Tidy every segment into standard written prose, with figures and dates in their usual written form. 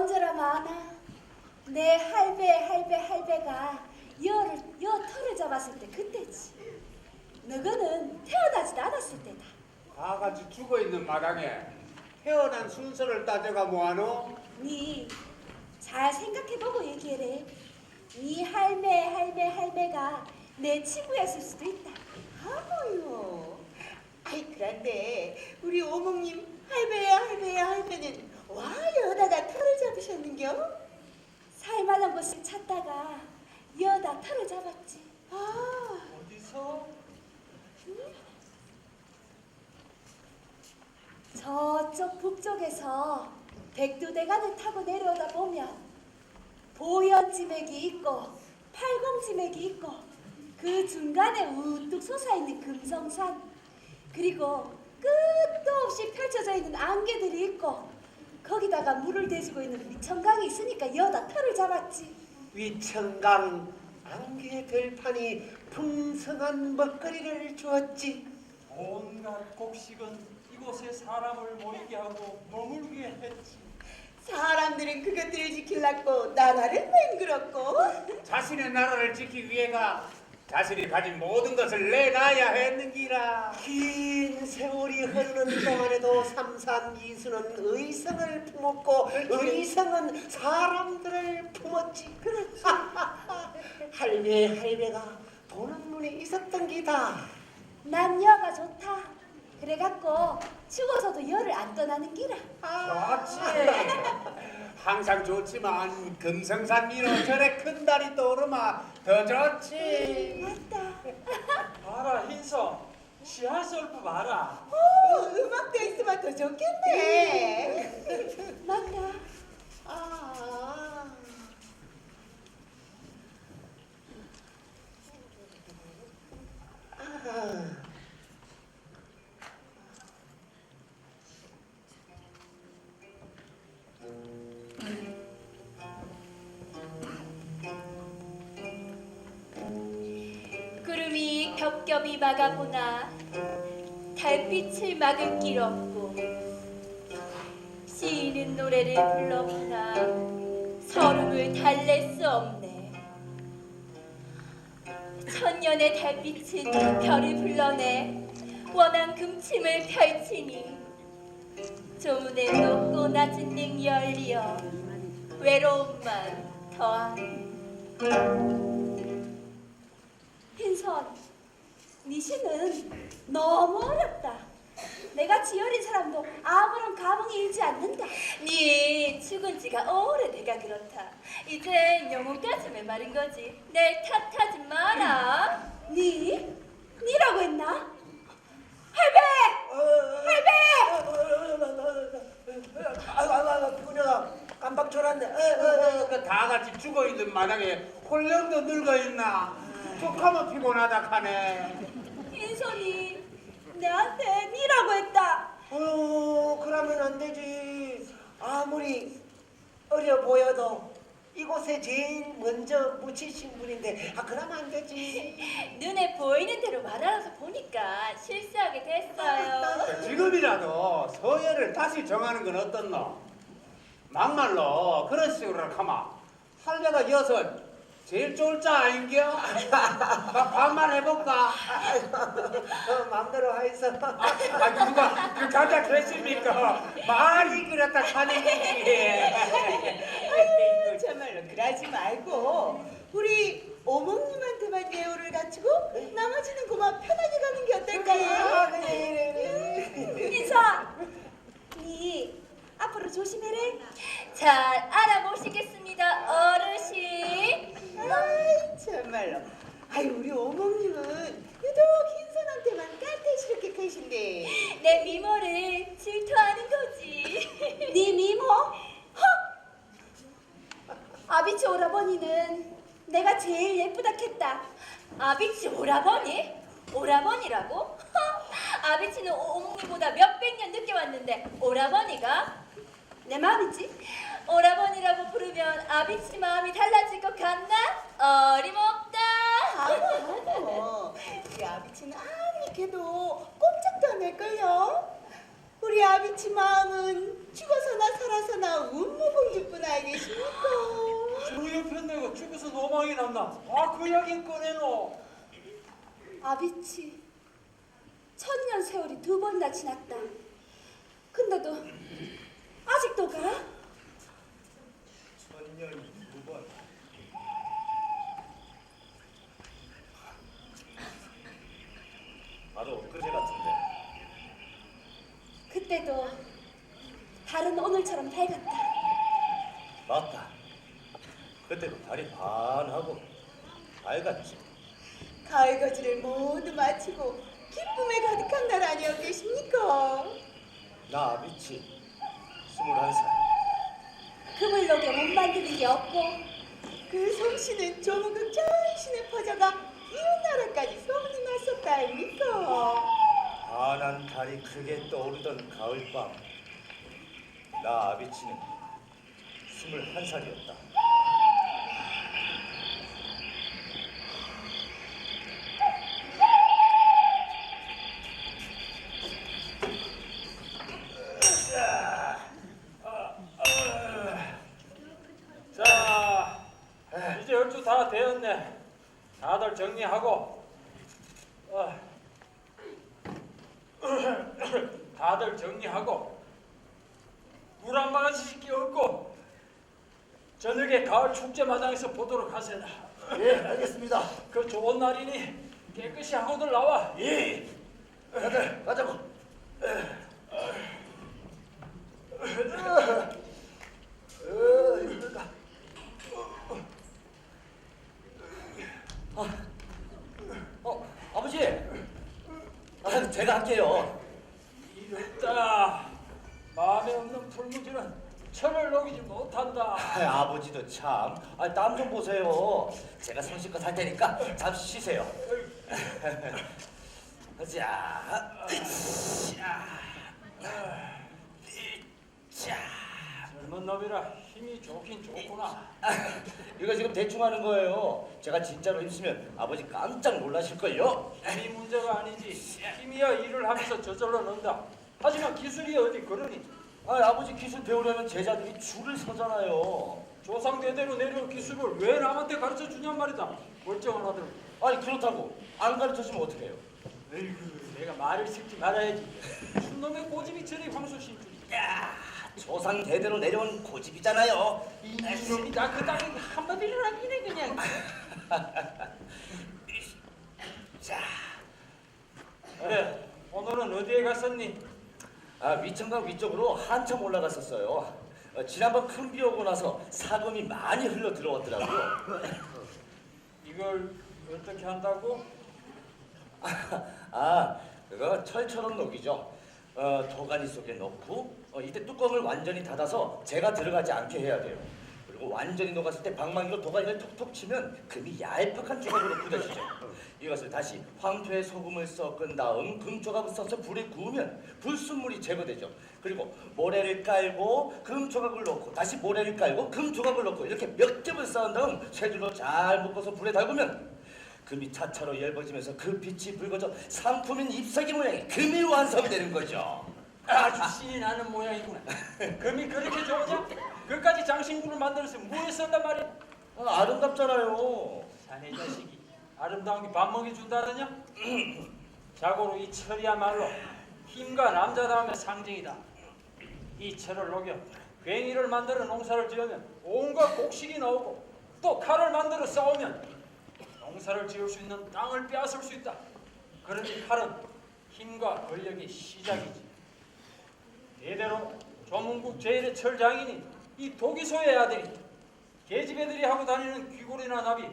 언제라 마나 내 할배가 여 털을 잡았을 때 그때지. 너거는 태어나지도 않았을 때다. 다 같이 죽어 있는 마당에 태어난 순서를 따져가 뭐하노? 니 잘 생각해보고 얘기해래. 니 할배가 내 친구였을 수도 있다. 아무요. 아이 그런데 우리 오목님 할배는 와 여다가 털을 잡으셨는겨? 살만한 곳을 찾다가 여다 털을 잡았지. 아 어디서? 저쪽 북쪽에서 백두대간을 타고 내려오다 보면 보현지맥이 있고 팔공지맥이 있고 그 중간에 우뚝 솟아있는 금성산, 그리고 끝도 없이 펼쳐져 있는 안개들이 있고 거기다가 물을 대주고 있는 위천강이 있으니까 여다 털을 잡았지. 위천강 안개 들판이 풍성한 먹거리를 주었지. 온갖 곡식은 이곳에 사람을 모이게 하고 머물게 했지. 사람들은 그것들을 지키려고 나라를 맹글었고 자신의 나라를 지키기 위해가 자신이 가진 모든 것을 내놔야 했는기라. 긴 세월이 흐르는 동안에도 삼산이수는 의성을 품었고 의성은 사람들을 품었지. 그렇지. 할배가 보는 눈이 있었던 기다. 난 여가 좋다. 그래갖고 죽어서도 여를 안 떠나는 기라. 좋지. 항상 좋지만 금성산 위로 저래 큰 달이 떠오르마 더 좋지. 맞다. 봐라 흰서 시한설프 봐라. 음악도 있으면 더 좋겠네. 맞다. 아. 구름이 겹겹이 막아보나 달빛을 막을 길 없고, 시인은 노래를 불러보나 서름을 달랠 수 없네. 천년의 달빛은 별을 불러내 원한 금침을 펼치니 조문에 높고 낮은 등 열리어 외로움만 더하네. 흰선, 네 시는 너무 어렵다. 내같이 여린 사람도 아무런 감흥이 일지 않는다. 네 죽은 지가 오래돼가 그렇다. 이젠 영혼까지 마른 거지. 내 탓하지 마라. 니라고 했나? 할배! 아이고 피곤해가 깜빡 졸았네. 다 같이 죽어 있는 마당에 홀령도 늙어 있나? 툭하면 피곤하다 카네. 흰선이 내한테 니라고 했다. 그러면 안 되지. 아무리 어려 보여도 이곳에 제일 먼저 묻히신 분인데 그러면 안 되지. 눈에 보이는 대로 말하라서 보니까 실수하게 됐어요. 지금이라도 서열을 다시 정하는 건 어떻노? 막말로 그런 식으로 하마 할배가 여섯 제일 쫄자 아닌겨? 반말해볼까? 마음대로 하이소. 누가 그 감자 그랬습니까? 말이 그렇다 하는 거지. 아유, 정말로 그러지 말고 우리 오목님한테만 예우를 갖추고 나머지는 그만 편하게 가는 게 어떨까요? 인선, 니 앞으로 조심해래. 잘 알아보시겠습니다, 어르신. 아이 정말로. 아이 우리 오목님은 유독 흰손한테만 까탈스럽게 가신데. 내 미모를 질투하는 거지. 네 미모? 아비치 오라버니는 내가 제일 예쁘다 했다. 아비치 오라버니? 오라버니라고? 아비치는 오목니보다 몇백 년 늦게 왔는데 오라버니가? 내 마음이지. 오라버니라고 부르면 아비치 마음이 달라질 것 같나? 어림없다. 아무 우리 아비치는 아무리 걔도 꼼짝도 안 할걸요. 우리 아비치 마음은 죽어서나 살아서나 운무공주뿐 아이. 났나? 그 이야기 꺼내노. 아비치, 천년 세월이 2번이나 지났다. 근데도 아직도 가? 천년 2번. 바로 그제 같은데. 그때도 달은 오늘처럼 밝았다. 맞다. 그때도 달이 반하고 밝았지. 가을 거지를 모두 마치고 기쁨에 가득한 날 아니었겠습니까? 나 아비치 21살. 그물록에 못 만드는 게 없고 그 솜씨는 조문극 전신에 퍼져가 이웃나라까지 소문이 났었다 아닙니까? 환한 달이 크게 떠오르던 가을밤, 나 아비치는 21살이었다. 자, 이제 얼추 다 되었네. 다들 정리하고. 다들 정리하고 물 한 바가지씩 끼얹고 저녁에 가을 축제 마당에서 보도록 하세요. 예, 알겠습니다. 그 좋은 날이니 깨끗이 하고들 나와. 예, 다들 가자고. 힘들다. 아버지, 제가 할게요. 이랬다. 마음에 없는 풀무지는 철을 녹이지 못한다. 아버지도 참. 땀 좀 보세요. 제가 성실껏 할 테니까 잠시 쉬세요. 자, 자. 젊은 놈이라 힘이 좋긴 좋구나. 이거 지금 대충 하는 거예요. 제가 진짜로 힘쓰면 아버지 깜짝 놀라실걸요. 힘이 문제가 아니지. 힘이야 일을 하면서 저절로 는다. 하지만 기술이 어디 그러니. 아버지 기술 배우려면 제자들이 줄을 서잖아요. 조상대대로 내려온 기술을 왜 남한테 가르쳐 주냔 말이다. 멀쩡한 아들. 아니 그렇다고 안 가르쳐주면 어떡해요? 에이구, 내가 말을 섞지 말아야지. 춘놈의 고집이 저리 황소심줄이야. 야, 조상 대대로 내려온 고집이잖아요. 이놈이 나 그 땅에 한마디를 하기네 그냥. 자, 그래, 오늘은 어디에 갔었니? 위층강 위쪽으로 한참 올라갔었어요. 지난번 큰 비 오고 나서 사금이 많이 흘러 들어왔더라고요. 이걸 어떻게 한다고? 그거 철처럼 녹이죠. 도가니 속에 넣고 이때 뚜껑을 완전히 닫아서 제가 들어가지 않게 해야 돼요. 그리고 완전히 녹았을 때 방망이로 도가니를 톡톡 치면 금이 얄팍한 조각으로 굳어지죠. 이것을 다시 황토에 소금을 섞은 다음 금조각을 써서 불에 구우면 불순물이 제거되죠. 그리고 모래를 깔고 금조각을 넣고 다시 모래를 깔고 금조각을 넣고 이렇게 몇 겹을 쌓은 다음 쇠줄로 잘 묶어서 불에 달구면 금이 차차로 엷어지면서 그 빛이 붉어져 상품인 잎사귀 모양의 금이 완성되는 거죠. 아주 신이 나는 모양이구나. 금이 그렇게 좋으냐? 그까지 장신구를 만들어서 뭐에 썼단 말이야? 아름답잖아요. 자네 자식이 아름다운 게 밥 먹여준다더냐? 자고로 이 철이야말로 힘과 남자다움의 상징이다. 이 철을 녹여 괭이를 만들어 농사를 지으면 온갖 곡식이 나오고 또 칼을 만들어 싸우면 농사를 지을 수 있는 땅을 빼앗을 수 있다. 그러니 칼은 힘과 권력의 시작이지. 대대로 조문국 제1의 철장인이 이 도기소의 아들이 계집애들이 하고 다니는 귀골이나 나비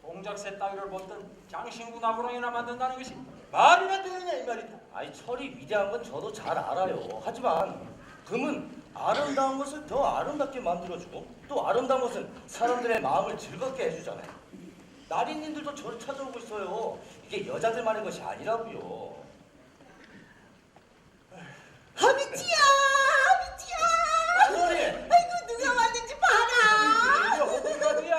공작새 따위를 벗던 장신구 나무랑이나 만든다는 것이 말이나 되느냐 이 말이다. 철이 위대한 건 저도 잘 알아요. 하지만 금은 아름다운 것을 더 아름답게 만들어주고 또 아름다운 것은 사람들의 마음을 즐겁게 해주잖아요. 나리님들도 저를 찾아오고 있어요. 이게 여자들만의 것이 아니라고요. 아비치야, 아비치야. 어머니! 아이고 누가 왔는지 봐라. 이게 호들갑이야.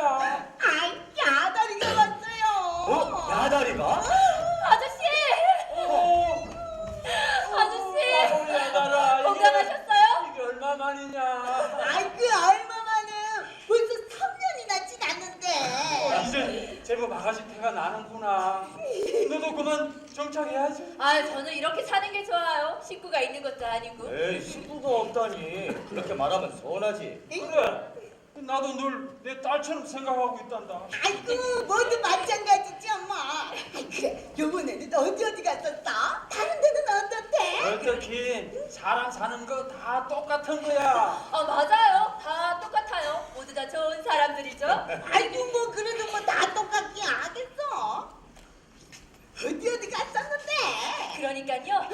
아이 야다리가 왔어요. 야다리가? 아저씨! 아저씨! 야다라. 건강하셨어요? 이게 얼마 만이냐? 아이 그 얼마만은 벌써 3년이나 지났는데. 이제 자식태가 나는구나. 너도 그만 정착해야지. 아, 저는 이렇게 사는 게 좋아요. 식구가 있는 것도 아니고. 에이, 식구가 없다니. 그렇게 말하면 서운하지. 그래. 나도 늘 내 딸처럼 생각하고 있단다. 아이고 모두 마찬가지지 엄마. 아이 그래 요번에는 어디 갔었어? 다른 데는 어떻대? 어떻긴 사람 사는 거 다 똑같은 거야. 맞아요. 다 똑같아요. 모두 다 좋은 사람들이죠. 아이고 뭐 그래도 뭐 다 똑같긴 하겠어. 어디 갔었는데? 그러니까요.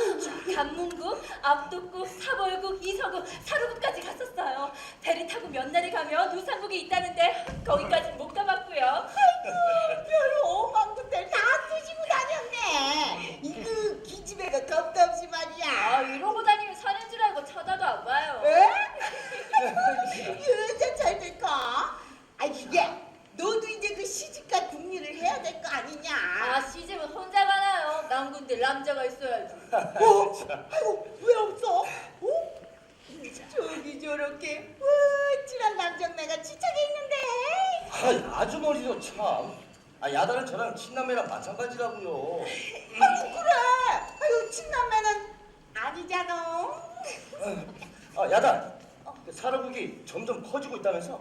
간문구, 압독구, 사벌구, 이서구, 사루구까지 갔었어요. 배를 타고 몇 날에 가면 우상국이 있다는데 거기까진 못 가봤고요. 아이고 별로 오만 군데를 다 쓰시고 다녔네. 이거 기집애가 겁도 없이 말이야. 이러고 다니면 사는 줄 알고 쳐다도 안 봐요. 에? 여자 잘 될까? 아 이게 너도 이제 그 시집갈 궁리를 해야 될 거 아니냐? 시집은 혼자 가나요? 남군들 남자가 있어야지. 아이고 왜 없어? 어? 저기 저렇게 펀칠한 남정네가 지척에 있는데. 아주머니도 참. 야단은 저랑 친남매랑 마찬가지라고요. 아이고 그래. 아이고 친남매는 아니잖아. 야단. 그 사료국이 점점 커지고 있다면서?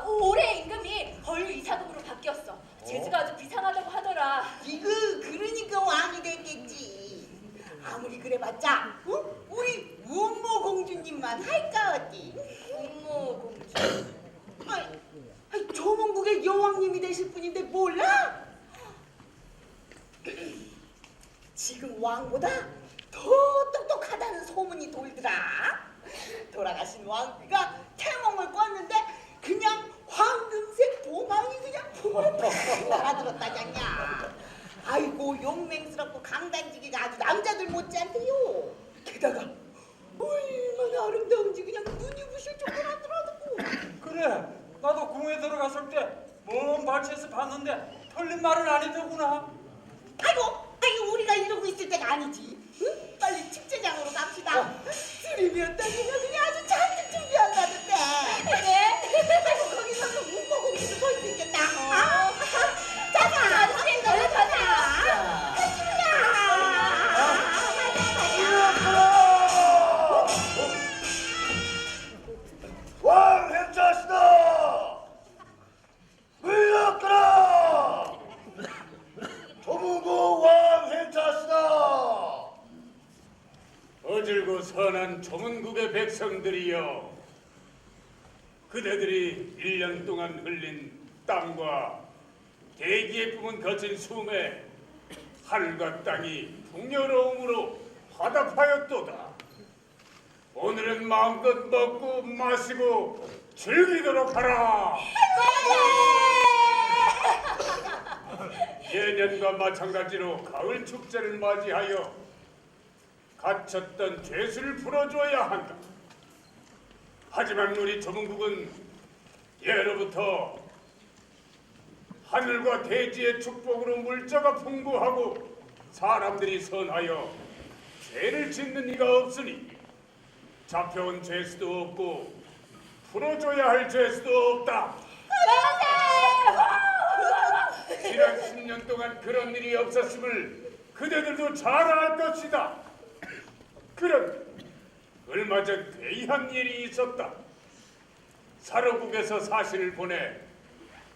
올해 임금이 벌류 이사국으로 바뀌었어. 제주가 아주 비상하다고 하더라. 이거 그러니까 왕이 됐겠지. 아무리 그래봤자 우리 원모 공주님만 할까 어디? 공모 공주. 아이, 조문국의 여왕님이 되실 분인데 몰라? 지금 왕보다 더 똑똑하다는 소문이 돌더라. 돌아가신 왕비가 태몽을 꿨는데 그냥 황금색 도망이 그냥 푹 날아들었다잖냐. 아이고 용맹스럽고 강단지기가 아주 남자들 못지않대요. 게다가 얼마나 아름다운지 그냥 눈이 부실 정도로 하더라고. 그래. 나도 궁에 들어갔을 때 먼 발치에서 봤는데 틀린 말은 아니더구나. 아이고 우리가 이러고 있을 때가 아니지. 응? 빨리 축제장으로 갑시다. 술이 어떠니까 그냥 아주 잔뜩 준비한다는데. 네. 아이고 거기서는 문고공주도 볼 수 있겠다. 아저씨, 얼른 가자. 왕행자시다! 물러가라! 조문국 왕행자시다! 어질고 선한 조문국의 백성들이여, 그대들이 1년 동안 흘린 땀과 대기에 품은 거친 숨에 하늘과 땅이 풍요로움으로 화답하였도다. 오늘은 마음껏 먹고 마시고 즐기도록 하라. 예년과 마찬가지로 가을 축제를 맞이하여 갇혔던 죄수를 풀어줘야 한다. 하지만 우리 조문국은 예로부터 하늘과 대지의 축복으로 물자가 풍부하고 사람들이 선하여 죄를 짓는 이가 없으니 잡혀온 죄수도 없고 풀어줘야 할 죄수도 없다. 지난 10년 동안 그런 일이 없었음을 그대들도 잘 알 것이다. 그런 얼마 전 괴이한 일이 있었다. 사로국에서 사신을 보내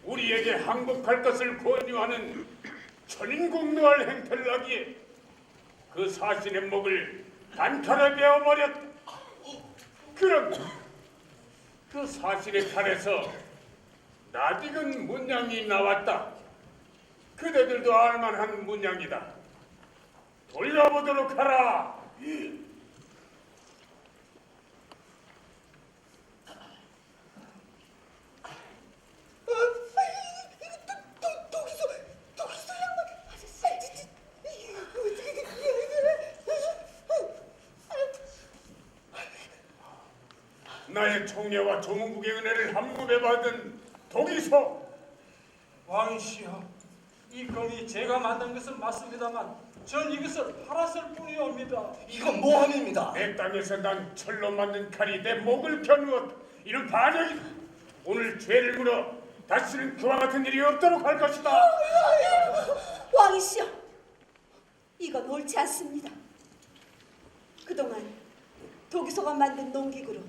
우리에게 항복할 것을 권유하는 천인공노할 행태를 하기에 그 사신의 목을 단칼에 베어버렸다. 그런데 그 사신의 칼에서 낯익은 문양이 나왔다. 그대들도 알만한 문양이다. 돌려보도록 하라. 독이소 양반 아저씨 어떻게 된 거야? 나의 총애와 조문국의 은혜를 한몸에 받은 독이소. 왕이시여, 이 검이 제가 만든 것은 맞습니다만 전 이것을 팔았을 뿐이옵니다. 이건 모함입니다. 내 땅에서 난 철로 만든 칼이 내 목을 겨누었다. 이는 반역이다. 오늘 죄를 물어 다시는 그와 같은 일이 없도록 할 것이다. 왕이시여, 이건 옳지 않습니다. 그동안 도기소가 만든 농기구로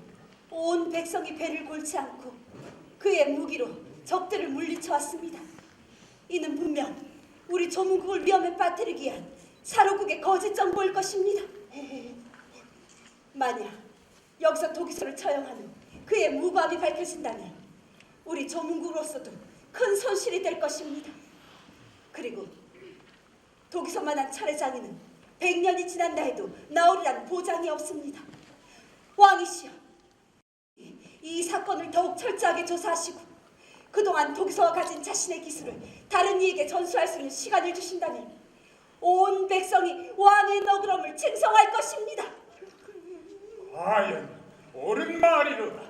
온 백성이 배를 골치 않고 그의 무기로 적들을 물리쳐 왔습니다. 이는 분명 우리 조문국을 위험에 빠뜨리기 위한 사로국의 거짓 정보일 것입니다. 만약 여기서 도기소를 처형한 후 그의 무고함이 밝혀진다면 우리 조문국으로서도 큰 손실이 될 것입니다. 그리고 도기소만한 철의 장인은 100년이 지난다 해도 나오리란 보장이 없습니다. 왕이시여, 이 사건을 더욱 철저하게 조사하시고 그동안 도기소가 가진 자신의 기술을 다른 이에게 전수할 수 있는 시간을 주신다면 온 백성이 왕의 너그러움을 칭송할 것입니다. 과연 옳은 말이로다.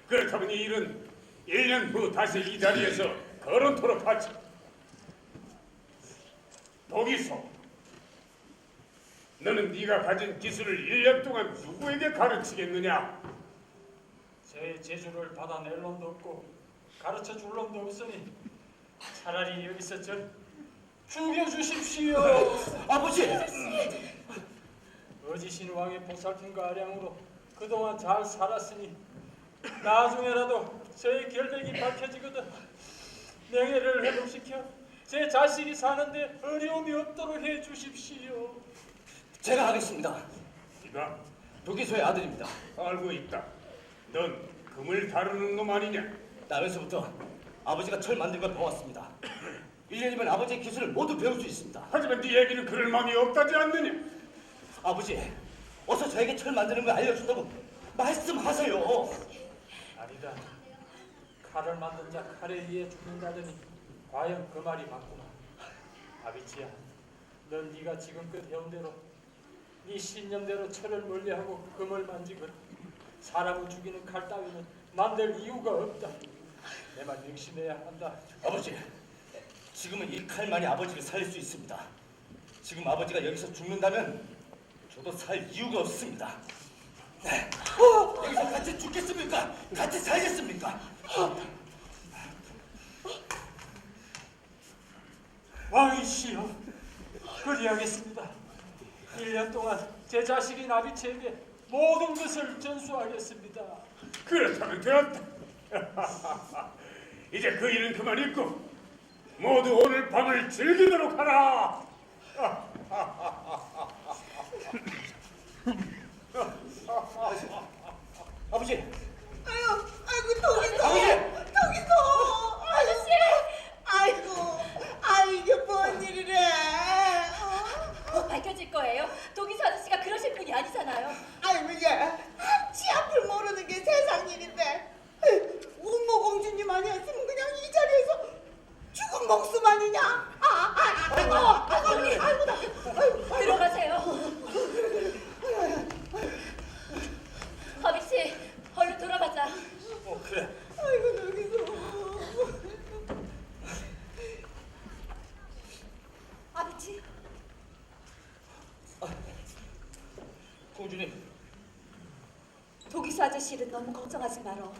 그렇다면 이 일은 1년 후 다시 이 자리에서 거론토록 하지. 도기소, 너는 네가 가진 기술을 1년 동안 누구에게 가르치겠느냐? 제 재주를 받아낼 놈도 없고 가르쳐 줄 놈도 없으니 차라리 여기서 절 죽여주십시오. 아버지! 어지신 왕의 보살핌과 아량으로 그동안 잘 살았으니 나중에라도 저의 결백이 밝혀지거든 명예를 회복시켜 제 자식이 사는데 어려움이 없도록 해주십시오. 제가 하겠습니다. 네가 도기소의 아들입니다. 알고 있다. 넌 금을 다루는 놈 아니냐? 나면서부터 아버지가 철 만든 걸 보았습니다. 1년이면 아버지의 기술을 모두 배울 수 있습니다. 하지만 네 얘기는 그럴 마음이 없다지 않느냐? 아버지, 어서 저에게 철 만드는 걸 알려준다고 말씀하세요. 아니다. 칼을 만든 자 칼에 의해 죽는다더니 과연 그 말이 맞구나. 아비치야, 넌 네가 지금껏 해온 대로 네 신념대로 철을 멀리하고 금을 만지거든. 사람을 죽이는 칼 따위는 만들 이유가 없다. 내 말 명심해야 한다. 아버지, 지금은 이 칼만이 아버지를 살릴 수 있습니다. 지금 아버지가 여기서 죽는다면 저도 살 이유가 없습니다. 네. 여기서 같이 죽겠습니까? 같이 살겠습니까? 왕이시여, 그리하겠습니다. 1년 동안 제 자식인 아비체에게 모든 것을 전수하겠습니다. 그렇다면 되었다. 이제 그 일은 그만 있고 모두 오늘 밤을 즐기도록 하라. 아버지, 아이고 도기소, 아버지! 도기소, 아저씨, 아이고, 이게 뭔 일이래? 밝혀질 거예요. 도기소 아저씨가 그러실 분이 아니잖아요. 아이고 이게 한치 앞을 모르는 게 세상 일인데 운모 공주님 아니었으면 그냥 이 자리에서 죽은 목숨 아니냐? 아이고 나, 들어가세요. 아비씨, 얼른 돌아가자. 그래. 아이고 도기소. 아버지, 공주님, 도기소 아저씨를 너무 걱정하지 말어.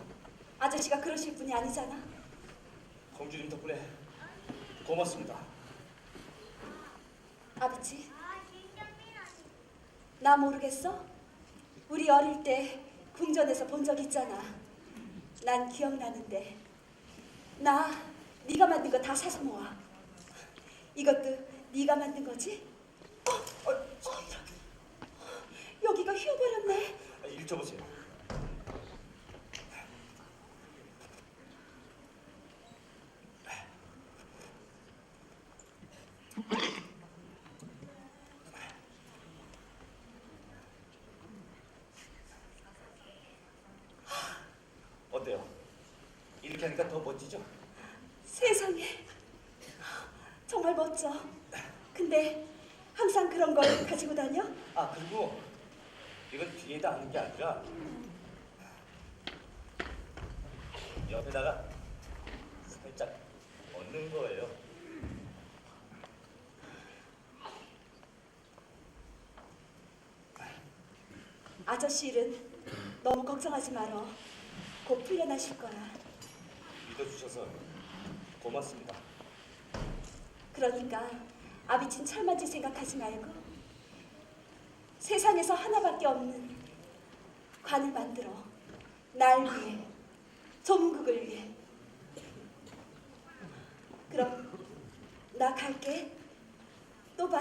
아저씨가 그러실 분이 아니잖아. 공주님 덕분에 고맙습니다. 아버지, 나 모르겠어? 우리 어릴 때 궁전에서 본 적 있잖아. 난 기억나는데 네가 만든 거 다 사서 모아. 이것도 네가 만든 거지? 이런. 여기가 휘어버렸네. 읽어보세요. 어때요? 이렇게 하니까 더 멋지죠? 세상에, 정말 멋져. 근데 항상 그런 걸 가지고 다녀? 아, 그리고 이건 뒤에다 하는 게 아니라 옆에다가 살짝 얹는 거예요. 아저씨 일은 너무 걱정하지 말어. 곧 풀려나실 거야. 믿어주셔서 고맙습니다. 그러니까 아비친 철만지 생각하지 말고 세상에서 하나밖에 없는 관을 만들어 날 위해, 조문국을 위해. 그럼 나 갈게. 또 봐.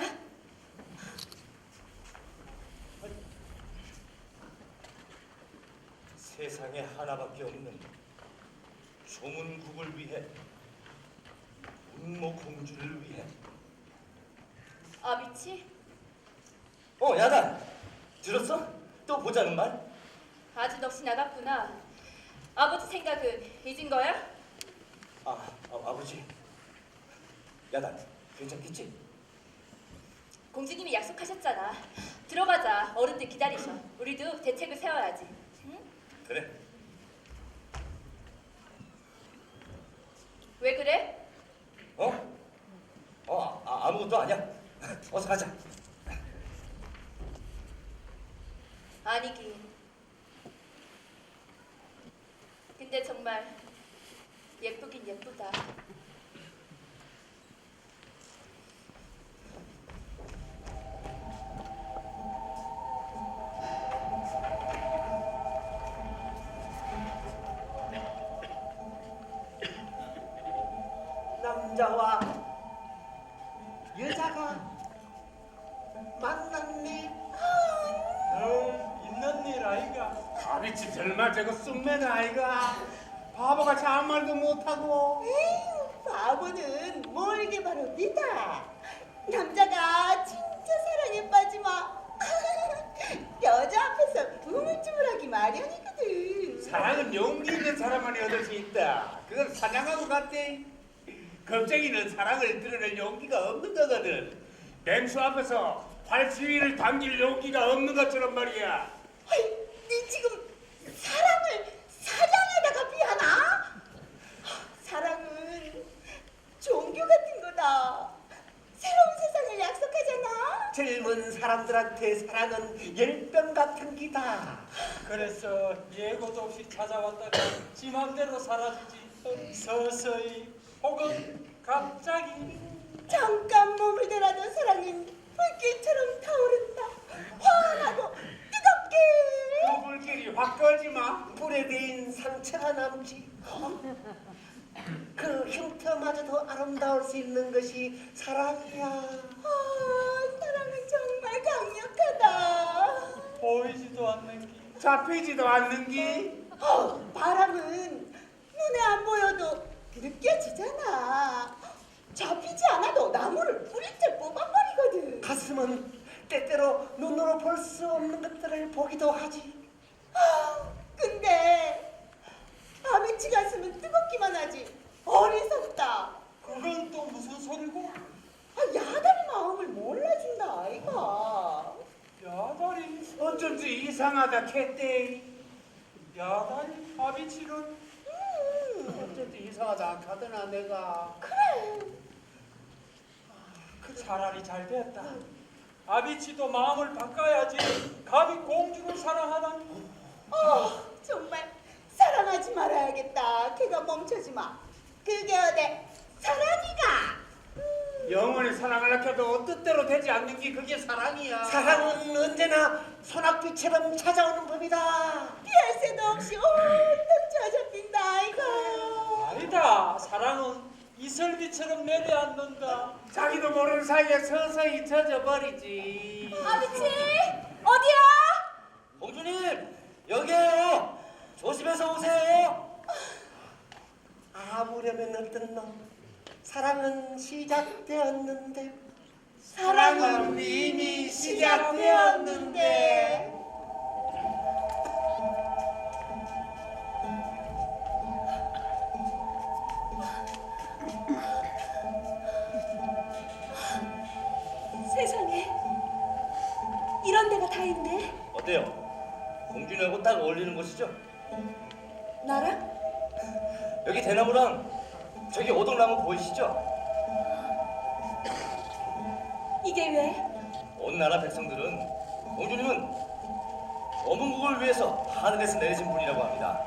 세상에 하나밖에 없는 조문국을 위해, 운모공주를 위해. 아비치? 야단! 들었어? 또 보자는 말? 아주 넋이 나갔구나. 아버지 생각은 잊은 거야? 아버지. 야단, 괜찮겠지? 공주님이 약속하셨잖아. 들어가자. 어른들 기다리셔. 우리도 대책을 세워야지. 응? 그래. 왜 그래? 아무것도 아니야. 어서 가자. 아니긴. 근데 정말 예쁘긴 예쁘다. 남자와 여자가 만났네. 있는 일 아이가. 아비치 절마 저거 쑥맨 아이가 바보같이 아무 말도 못하고. 에휴, 바보는 모르게 바랍니다. 남자가 진짜 사랑에 빠지마. 여자 앞에서 우물쭈물하기 마련이거든. 사랑은 용기 있는 사람만이 얻을 수 있다. 그건 사냥하고 같대. 겁쟁이는 사랑을 드러낼 용기가 없는 거거든. 맹수 앞에서 활지위를 당길 용기가 없는 것처럼 말이야. 아이, 네 지금 사랑을 사장에다가 비하나? 사랑은 종교 같은 거다. 새로운 세상을 약속하잖아. 젊은 사람들한테 사랑은 열병 같은 기다. 그래서 예고도 없이 찾아왔다가 지 맘대로 사라지지. 서서히 혹은 갑자기. 잠깐 몸을 대라던 사랑은 불길처럼 타오른다. 환하고 뜨겁게. 그 불길이 확 꺼지 마. 불에 대인 상처가 남지. 그 흉터마저도 아름다울 수 있는 것이 사랑이야. 사랑은 정말 강력하다. 보이지도 않는 길. 잡히지도 않는 기. 바람은 눈에 안 보여도 느껴지잖아. 잡히지 않아도 나무를 뿌리째 뽑아버리거든. 가슴은 때때로 눈으로 볼 수 없는 것들을 보기도 하지. 근데 아비치 가슴은 뜨겁기만 하지 어리석다. 그건 또 무슨 소리고? 야단의 마음을 몰라준다 아이가. 야다리. 어쩐지 이상하다 캣데이. 야다리 아비치는 어쩐지 이상하다 하더나 내가. 그 차라리 잘 됐다. 아비치도 마음을 바꿔야지. 감히 공주를 사랑하다니. 정말 사랑하지 말아야겠다. 걔가 멈춰지 마. 그게 어때? 사랑이가. 영원히 사랑을 아껴도 뜻대로 되지 않는 게 그게 사랑이야. 사랑은 언제나 소낙비처럼 찾아오는 법이다. 피할 새도 없이 온통 젖어낀다 아이가. 아니다. 사랑은 이슬비처럼 내려앉는다. 자기도 모르는 사이에 서서히 젖어버리지. 아비치! 어디야? 공주님, 여기에요. 조심해서 오세요. 아무려면 어떤 놈. 사랑은 시작되었는데. 사랑은 이미 시작되었는데. 세상에 이런 데가 다 있네. 어때요? 공주님하고 딱 어울리는 곳이죠? 나랑? 여기 대나무랑 저기 오동나무 보이시죠? 이게 왜? 온 나라 백성들은 공주님은 어문국을 위해서 하늘에서 내리신 분이라고 합니다.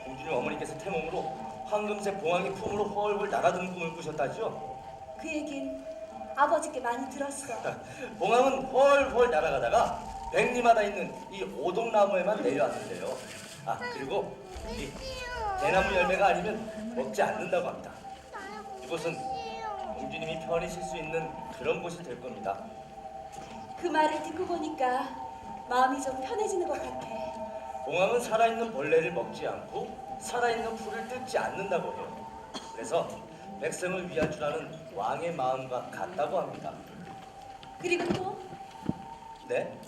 공주님 어머니께서 태몽으로 황금색 봉황이 품으로 헐헐 날아드는 꿈을 꾸셨다죠? 그 얘긴 아버지께 많이 들었어. 봉황은 헐헐 날아가다가 백리마다 있는 이 오동나무에만 내려왔는데요. 아, 그리고 이 대나무 열매가 아니면 먹지 않는다고 합니다. 이곳은 공주님이 편히 쉴 수 있는 그런 곳이 될 겁니다. 그 말을 듣고 보니까 마음이 좀 편해지는 것 같아. 봉황은 살아있는 벌레를 먹지 않고 살아있는 풀을 뜯지 않는다고 해요. 그래서 백성을 위한 줄 아는 왕의 마음과 같다고 합니다. 그리고 또 네?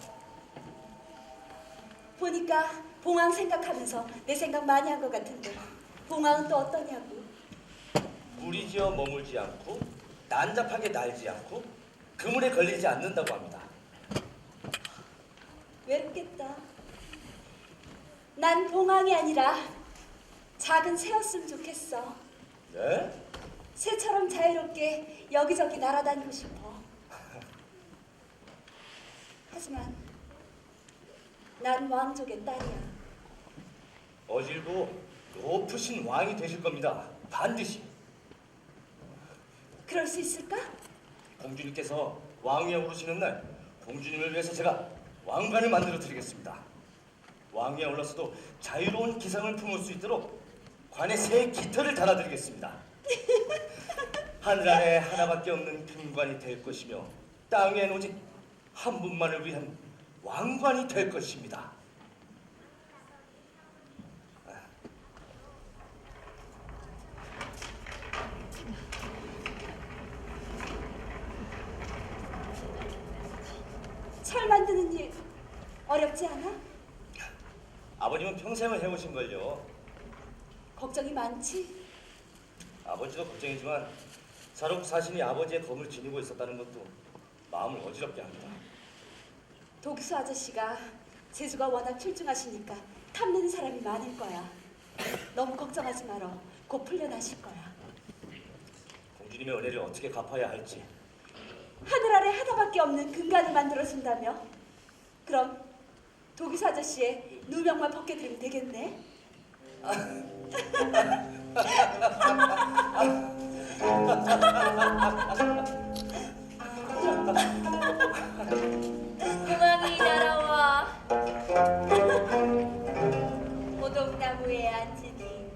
보니까 봉황 생각하면서 내 생각 많이 한 것 같은데 봉황은 또 어떠냐고. 무리지어 머물지 않고 난잡하게 날지 않고 그물에 걸리지 않는다고 합니다. 외롭겠다. 난 봉황이 아니라 작은 새였으면 좋겠어. 네? 새처럼 자유롭게 여기저기 날아다니고 싶어. 하지만 난 왕족의 딸이야. 어질고 높으신 왕이 되실 겁니다. 반드시. 그럴 수 있을까? 공주님께서 왕위에 오르시는 날 공주님을 위해서 제가 왕관을 만들어 드리겠습니다. 왕위에 올라서도 자유로운 기상을 품을 수 있도록 관에 새 깃털을 달아드리겠습니다. 하늘 아래 하나밖에 없는 금관이 될 것이며 땅엔 오직 한 분만을 위한 왕관이 될 것입니다. 철 만드는 일 어렵지 않아? 아버님은 평생을 해오신 걸요. 걱정이 많지? 아버지도 걱정이지만 사록 사신이 아버지의 검을 지니고 있었다는 것도 마음을 어지럽게 합니다. 도기수 아저씨가 재주가 워낙 출중하시니까 탐내는 사람이 많을 거야. 너무 걱정하지 말어. 곧 풀려나실 거야. 공주님의 은혜를 어떻게 갚아야 할지. 하늘 아래 하나밖에 없는 금관을 만들어준다며? 그럼 도기수 아저씨의 누명만 벗겨드리면 되겠네? 봉황이 날아와 오동나무에 앉으니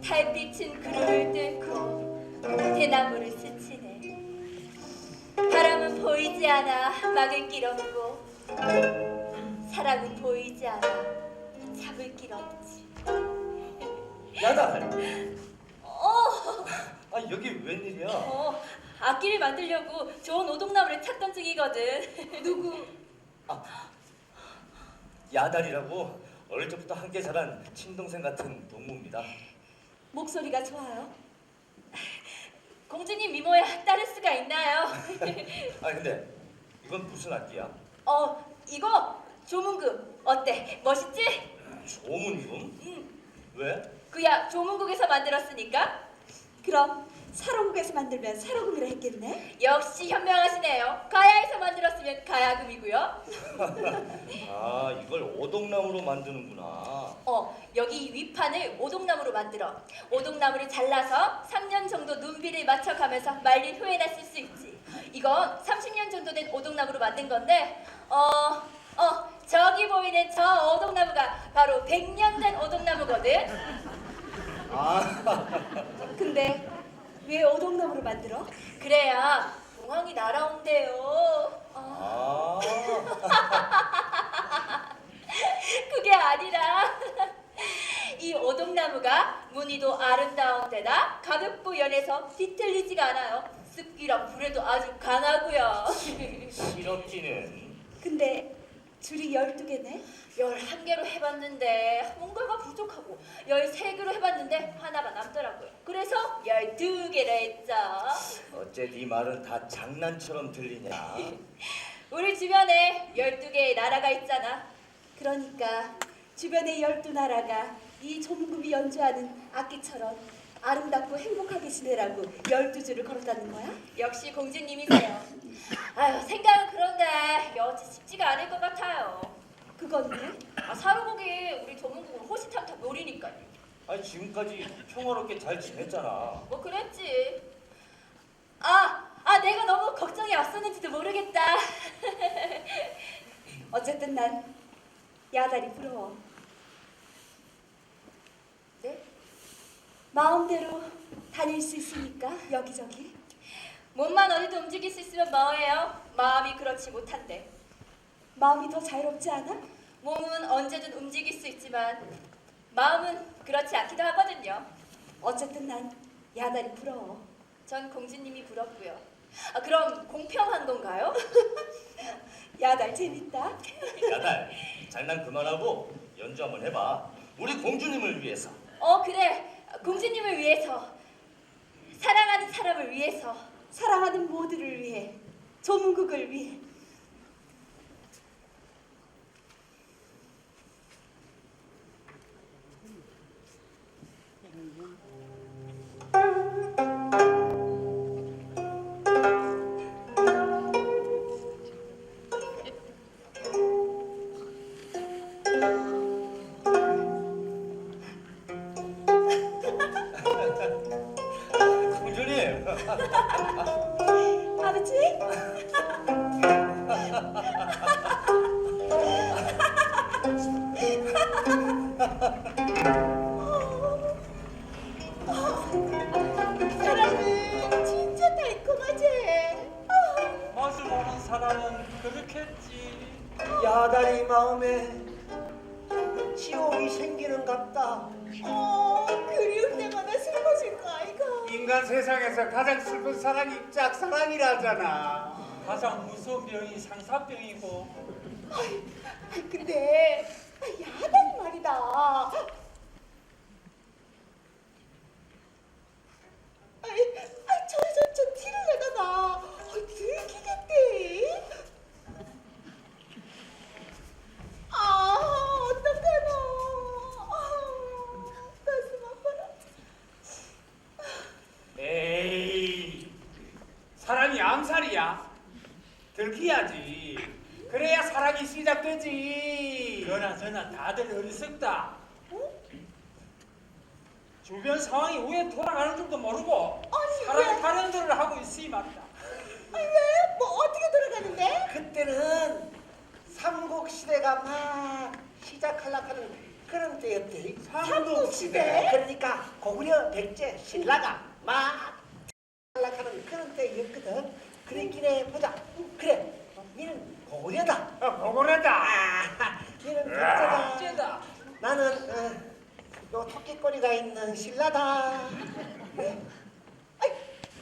달빛은 구름을 뚫고 대나무를 스치네. 바람은 보이지 않아 막을 길 없고 사랑은 보이지 않아 잡을 길 없지. 야달! 어, 아, 여기 웬일이야? 악기를 만들려고 좋은 오동나무를 찾던 중이거든. 누구? 야달이라고 어릴 때부터 함께 자란 친동생 같은 동무입니다. 목소리가 좋아요. 공주님 미모에 따를 수가 있나요? 아, 근데 이건 무슨 악기야? 이거 조문금 어때? 멋있지? 조문금? 왜? 그야 조문국에서 만들었으니까. 그럼 사로국에서 만들면 사로금이라 했겠네? 역시 현명하시네요. 가야에서 만들었으면 가야금이고요. 아, 이걸 오동나무로 만드는구나. 여기 이 위판을 오동나무로 만들어. 오동나무를 잘라서 3년 정도 눈비를 맞춰가면서 말린 후에나 쓸 수 있지. 이건 30년 정도 된 오동나무로 만든 건데 저기 보이는 저 오동나무가 바로 100년 된 오동나무거든. 근데 왜 오동나무로 만들어? 그래야 봉황이 날아온대요. 그게 아니라 이 오동나무가 무늬도 아름다운 데다 가볍고 연해서 뒤틀리지가 않아요. 습기랑 불에도 아주 강하고요. 실업기는 근데 줄이 12개네? 11개로 해봤는데 뭔가가 부족하고 13개로 해봤는데 하나가 남더라고요. 그래서 12개로 했죠. 어째 네 말은 다 장난처럼 들리냐? 우리 주변에 12개의 나라가 있잖아. 그러니까 주변의 12나라가 이 조문금이 연주하는 악기처럼 아름답고 행복하게 지내라고 12줄을 걸었다는 거야? 역시 공주님이세요. 아유, 생각은 그런데 여치 쉽지가 않을 것 같아요. 그건 왜? 사로국이 우리 조문국을 호시탐탐 노리니까요. 아니 지금까지 평화롭게 잘 지냈잖아. 뭐 그랬지. 내가 너무 걱정이 앞섰는지도 모르겠다. 어쨌든 난 야달이 부러워. 네? 마음대로 다닐 수 있으니까 여기저기. 몸만 어디도 움직일 수 있으면 뭐해요? 마음이 그렇지 못한데. 마음이 더 자유롭지 않아? 몸은 언제든 움직일 수 있지만 마음은 그렇지 않기도 하거든요. 어쨌든 난 야달이 부러워. 전 공주님이 부럽고요. 그럼 공평한 건가요? 야달 재밌다. 야달, 장난 그만하고 연주 한번 해봐. 우리 공주님을 위해서. 그래. 공주님을 위해서. 사랑하는 사람을 위해서. 사랑하는 모두를 위해, 조문국을 위해. 공주님. 아버지? 사랑은 진짜 달콤하지. 맛을 보는 사람은 그렇겠지. 야달이 마음에 지옥이 생기는갑다. 그리울 때마다 슬퍼질 거 아이가. 인간 세상에서 가장 슬픈 사랑이 짝사랑이라잖아. 가장 무서운 병이 상사병이고 근데 야달이 말이다. 저 티를 내다가 들키겠대. 어떡하노. 가슴 아파라. 에이, 사랑이 암살이야. 들키야지. 그래야 사랑이 시작되지. 그나저나 다들 어리석다. 주변 상황이 왜 돌아가는 줄도 모르고 아니, 사람 왜? 다른 데를 하고 있으니 말이다. 왜? 뭐 어떻게 돌아가는데? 그때는 삼국시대가 막 시작하려고 하는 그런 때였대. 삼국시대? 그러니까 고구려 백제 신라가 막 하려고 하는 그런 때였거든. 그래 보자. 그래, 니는 고구려다. 억울하다. 니는 백제다. 쟤다. 나는 요 토끼꼬리가 있는 신라다. 그래.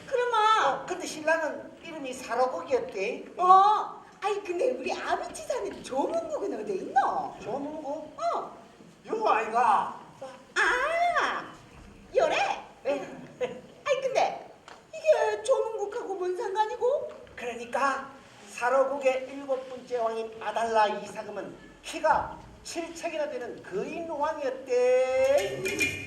그러면 근데 신라는 이름이 사로국이었대. 근데 우리 아비치 사는 조문국은 어디 있노? 조문국? 요 아이가. 요래? 근데 이게 조문국하고 뭔 상관이고? 그러니까 사로국의 7번째 왕인 아달라 이사금은 키가 7척이나 되는 거인 왕이었대.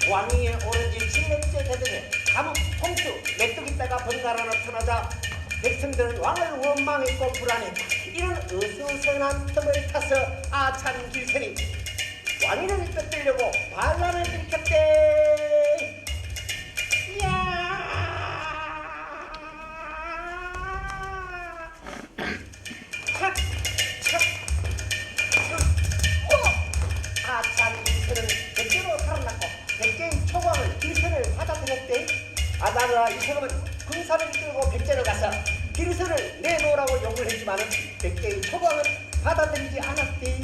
왕위에 오른 지 7년째 되더니 감옥, 홍수, 메뚜기 떼가 번갈아 나타나자 백성들은 왕을 원망했고 불안했다. 이런 어수선한 틈을 타서 아찬 길선이 왕위를 뜯으려고 반란을 일으켰대. 아찬 길선은 백제로 살아났고 백제의 초광은 길선을 받아들였대. 아달라 이세금은 군사를 이끌고 백제로 가서 길선을 내놓으라고 요구를 했지만 백제의 초광은 받아들이지 않았대.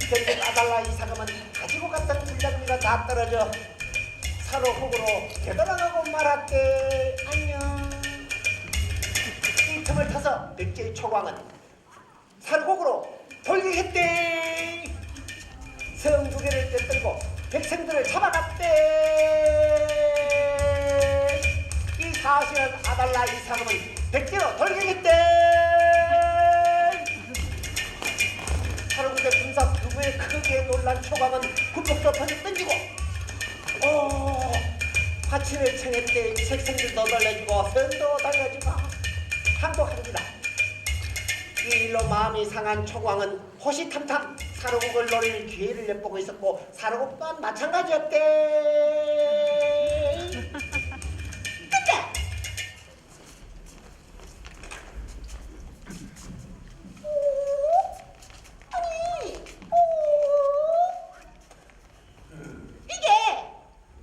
결국 아달라 이사금은 가지고 갔던 군자금이가 다 떨어져 사로국으로 되돌아가고 말았대. 안녕. 이 틈을 타서 백제의 초광은 사로국으로 돌격했대. 성 두 개를 떼들고 백성들을 잡아갔대. 이 사실은 아달라 이사금은 백제로 돌격했대. 사로국의 군사 부부의 크게 놀란 초광은 굴복도 번쩍 던지고 화친을 청할 때 색생들도 놀래주고 선도 달려주고 항복합니다. 이 일로 마음이 상한 총왕은 호시탐탐 사로국을 노릴 기회를 엿보고 있었고 사로국 또한 마찬가지였대. 근데 이게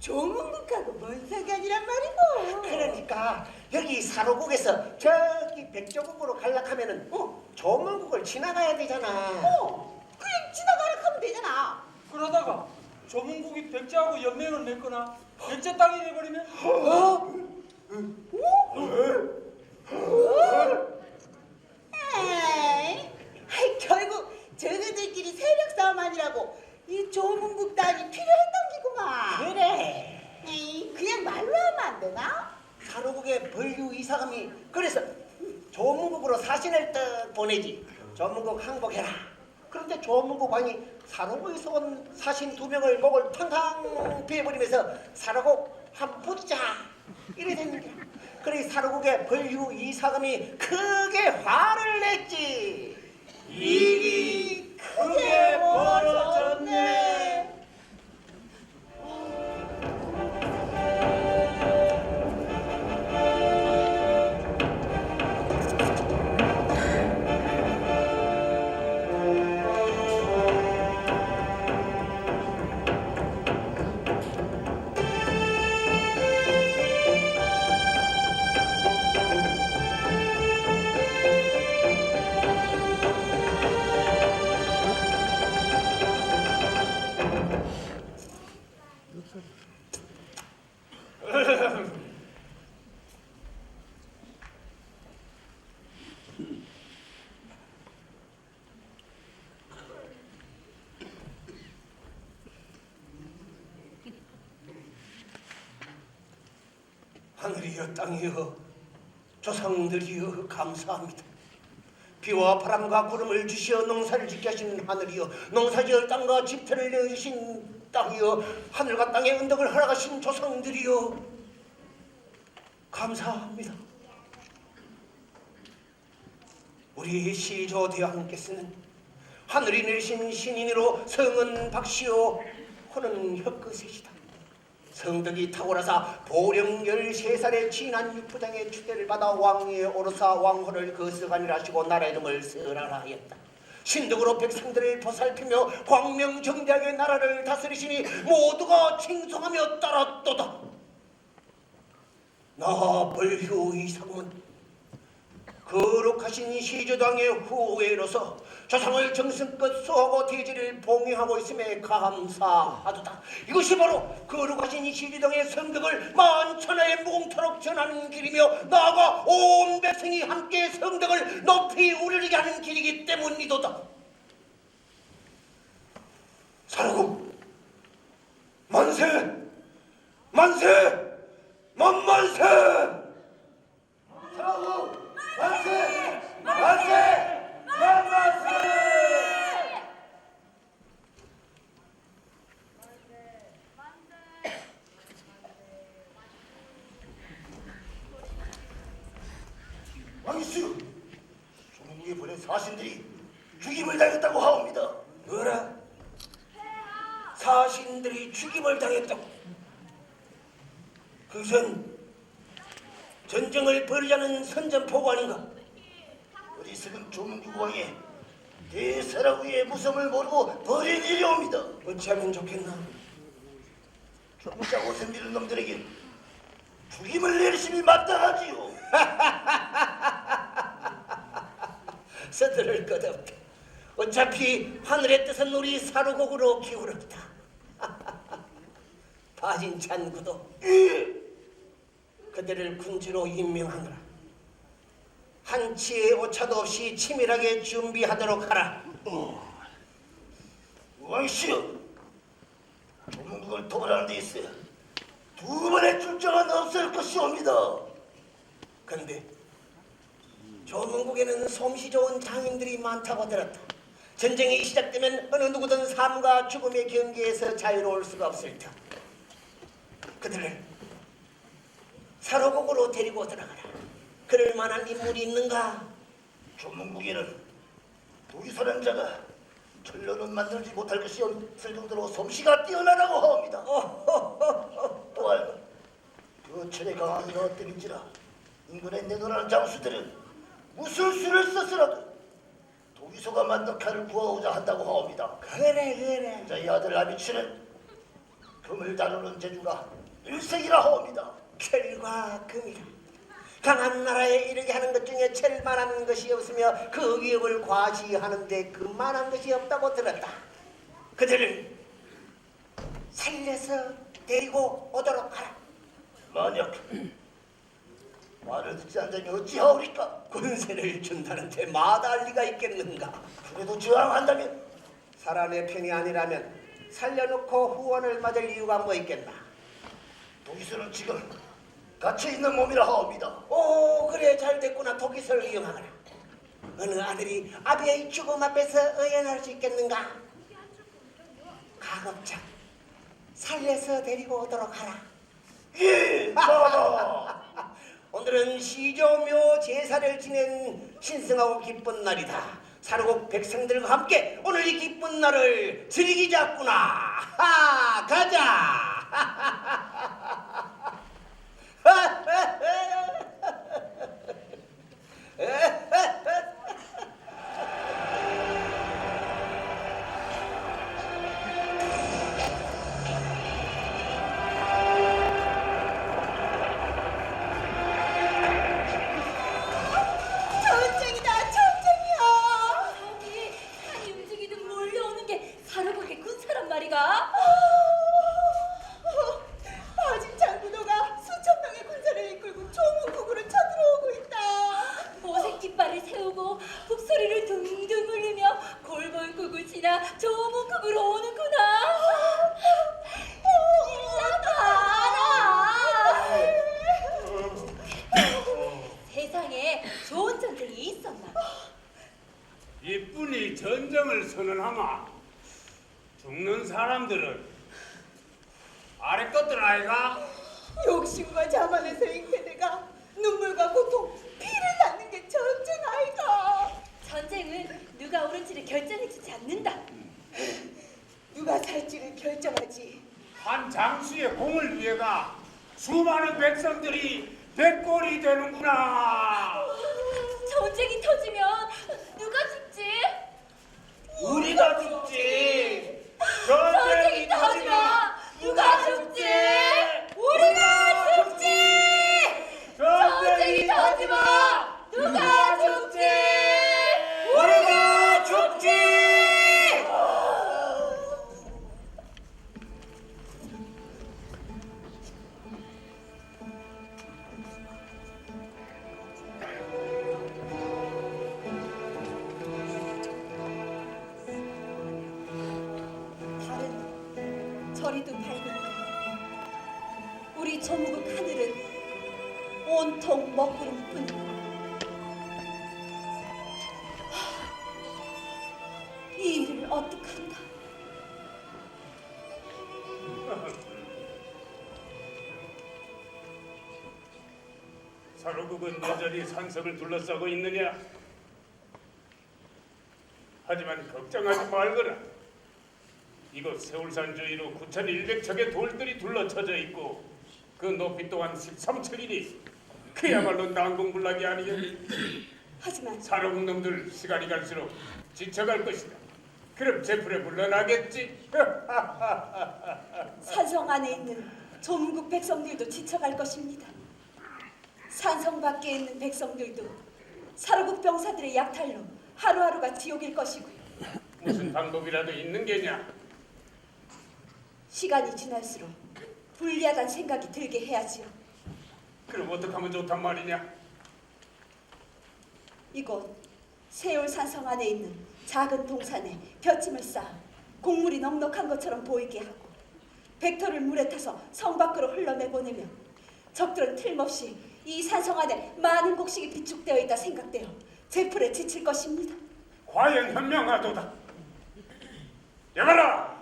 조문국하고 뭔 상관이란 말이고? 그러니까 여기 사로국에서 저기 백조국으로 갈락하면은 조문국을 지나가야 되잖아. 그냥 지나가라 하면 되잖아. 그러다가 조문국이 백제하고 연맹을 맺거나 백제 땅이 돼버리면 에이, 아이, 결국 저그들끼리 세력 싸움 아니라고 이 조문국 땅이 필요했던 기구만. 그래. 에이, 그냥 말로 하면 안 되나? 사로국의 벌류 이사감이 그래서 조문국으로 사신을 떡 보내지. 조문국 항복해라. 그런데 조문국 왕이 사로국에서 온 사신 2명을 목을 탕탕 베어버리면서 사로국 한 붙자 이래 됐는 거야. 그래 사로국의 벌류 이사감이 크게 화를 냈지. 일이 크게 벌어졌네. 하늘이여 땅이여 조상들이여 감사합니다. 비와 바람과 구름을 주시어 농사를 짓게 하신 하늘이여 농사지을 땅과 집터를 내주신 땅이여 하늘과 땅의 은덕을 허락하신 조상들이여 감사합니다. 우리 시조 대왕께서는 하늘이 내리신 신인으로 성은 박시오 호는 혁거셋이다. 성덕이 탁월하사 보령 13살에 진한 육부장의 추대를 받아 왕위에 오르사 왕호를 거스가니라 하시고 나라 이름을 설하라 하였다. 신덕으로 백성들을 보살피며 광명정대하게 나라를 다스리시니 모두가 칭송하며 따랐도다. 나 벌효 이상은 거룩하신 시조당의 후예로서 조상을 정성껏 수호하고 대지를 봉행하고 있음에 감사하도다. 이것이 바로 거룩하신 시조당의 성덕을 만천하에 무공토록 전하는 길이며 나아가 온 백성이 함께 성덕을 높이 우러르게 하는 길이기 때문이도다. 사랑ım 만세 만세 만만세. 사랑ım 만세! 만세! 만만세! 왕이수! 조문국에 보낸 사신들이 죽임을 당했다고 하옵니다. 뭐라? 사신들이 죽임을 당했다고? 그것은 전쟁을 벌이자는 선전포고 아닌가? 어리석은 조문국 왕의 대사라구의 무섭을 모르고 벌인 일이옵니다. 어찌하면 좋겠나? 죽자고 섬기는 놈들에게 죽임을 내리심이 마땅하지요. 서두를 것 없다. 어차피 하늘의 뜻은 우리 사로곡으로 기울었다. 바진찬구도 그들을 군주로 임명하노라. 한치의 오차도 없이 치밀하게 준비하도록 하라. 왕시여, 조문국을 도발하는 데 있어 두 번의 출정은 없을 것이옵니다. 그런데 조문국에는 솜씨 좋은 장인들이 많다고 들었다. 전쟁이 시작되면 어느 누구든 삶과 죽음의 경계에서 자유로울 수가 없을 터. 그들을 사로곡으로 데리고 들어가라. 그럴 만한 인물이 있는가? 조문국에는 도기선행자가 전로는 만들지 못할 것이 없을 정도로 솜씨가 뛰어나다고 하옵니다. 또한 그 철에 강한 것들인지라 인근에 내놓으라는 장수들은 무슨 수를 써서라도 도기소가 만든 칼을 구하고자 한다고 하옵니다. 그래. 자이 아들 아비치는 금을 다루는 재주가 일색이라 하옵니다. 철과 금이라. 강한 나라에 이르게 하는 것 중에 철만한 것이 없으며 그 위협을 과시하는데 그만한 것이 없다고 들었다. 그들을 살려서 데리고 오도록 하라. 만약 말을 듣지 않자니 어찌하오리까? 군세를 준다는데 마다할 리가 있겠는가? 그래도 저항한다면 살아내 편이 아니라면 살려놓고 후원을 받을 이유가 뭐 있겠나? 도기수는 지금 갇혀있는 몸이라 하옵니다. 오, 그래, 잘 됐구나. 도기서를 이용하거라. 어느 아들이 아비의 죽음 앞에서 의연할 수 있겠는가? 가급적 살려서 데리고 오도록 하라. 예, 마마. 오늘은 시조묘 제사를 지낸 신성하고 기쁜 날이다. 사로국 백성들과 함께 오늘 이 기쁜 날을 즐기자꾸나. 하, 가자. 전쟁이다, 전쟁이야. 저기 산이 움직이듯 몰려오는 게 사로국의 군사란 말이가? 아직 장군호가 수천 명의 군사를 이끌고 조문국으로 쳐들어오고 있다. 보색 깃발을 세우고 북소리를 둥둥 울리며 골벌국을 지나 조문국으로 오는구나. 세상에 좋은 전쟁이 있었나? 이뿐이 전쟁을 선언하마 죽는 사람들은 아래 것들 아이가? 욕심과 자만에서 잉태되가 눈물과 고통, 피를 낳는 게 전쟁 아이가. 전쟁은 누가 옳은지를 결정해주지 않는다. 누가 살지를 결정하지. 한 장수의 공을 위해가 수많은 백성들이 백골이 되는구나. 전쟁이 터지면 누가 죽지? 우리가 죽지. 전쟁이 터지면 누가 죽지? 우리가 죽지. 전쟁이 터지면 누가 죽지? 우리가 죽지. 달은 저리도 밝은데 우리 조무국 하늘은 온통 먹구름뿐. 이 일을 어떡한다. 사로국은 여전히 산성을 둘러싸고 있느냐? 하지만 걱정하지 말거라. 이곳 세울산 주위로 9,100척의 돌들이 둘러쳐져 있고 그 높이 또한 13척이니 그야말로 난공불락이 아니여. 하지만 사로국 놈들 시간이 갈수록 지쳐갈 것이다. 그럼 제풀에 물러나겠지. 산성 안에 있는 조문국 백성들도 지쳐갈 것입니다. 산성 밖에 있는 백성들도 사로국 병사들의 약탈로 하루하루가 지옥일 것이고요. 무슨 방법이라도 있는 게냐? 시간이 지날수록 불리하다는 생각이 들게 해야지요. 그럼 어떻게 하면 좋단 말이냐? 이곳 세울산성 안에 있는 작은 동산에 볏짐을 쌓아 곡물이 넉넉한 것처럼 보이게 하고 벡터를 물에 타서 성 밖으로 흘러내보내며 적들은 틀림없이 이 산성 안에 많은 곡식이 비축되어 있다 생각되어 제풀에 지칠 것입니다. 과연 현명하도다. 여봐라!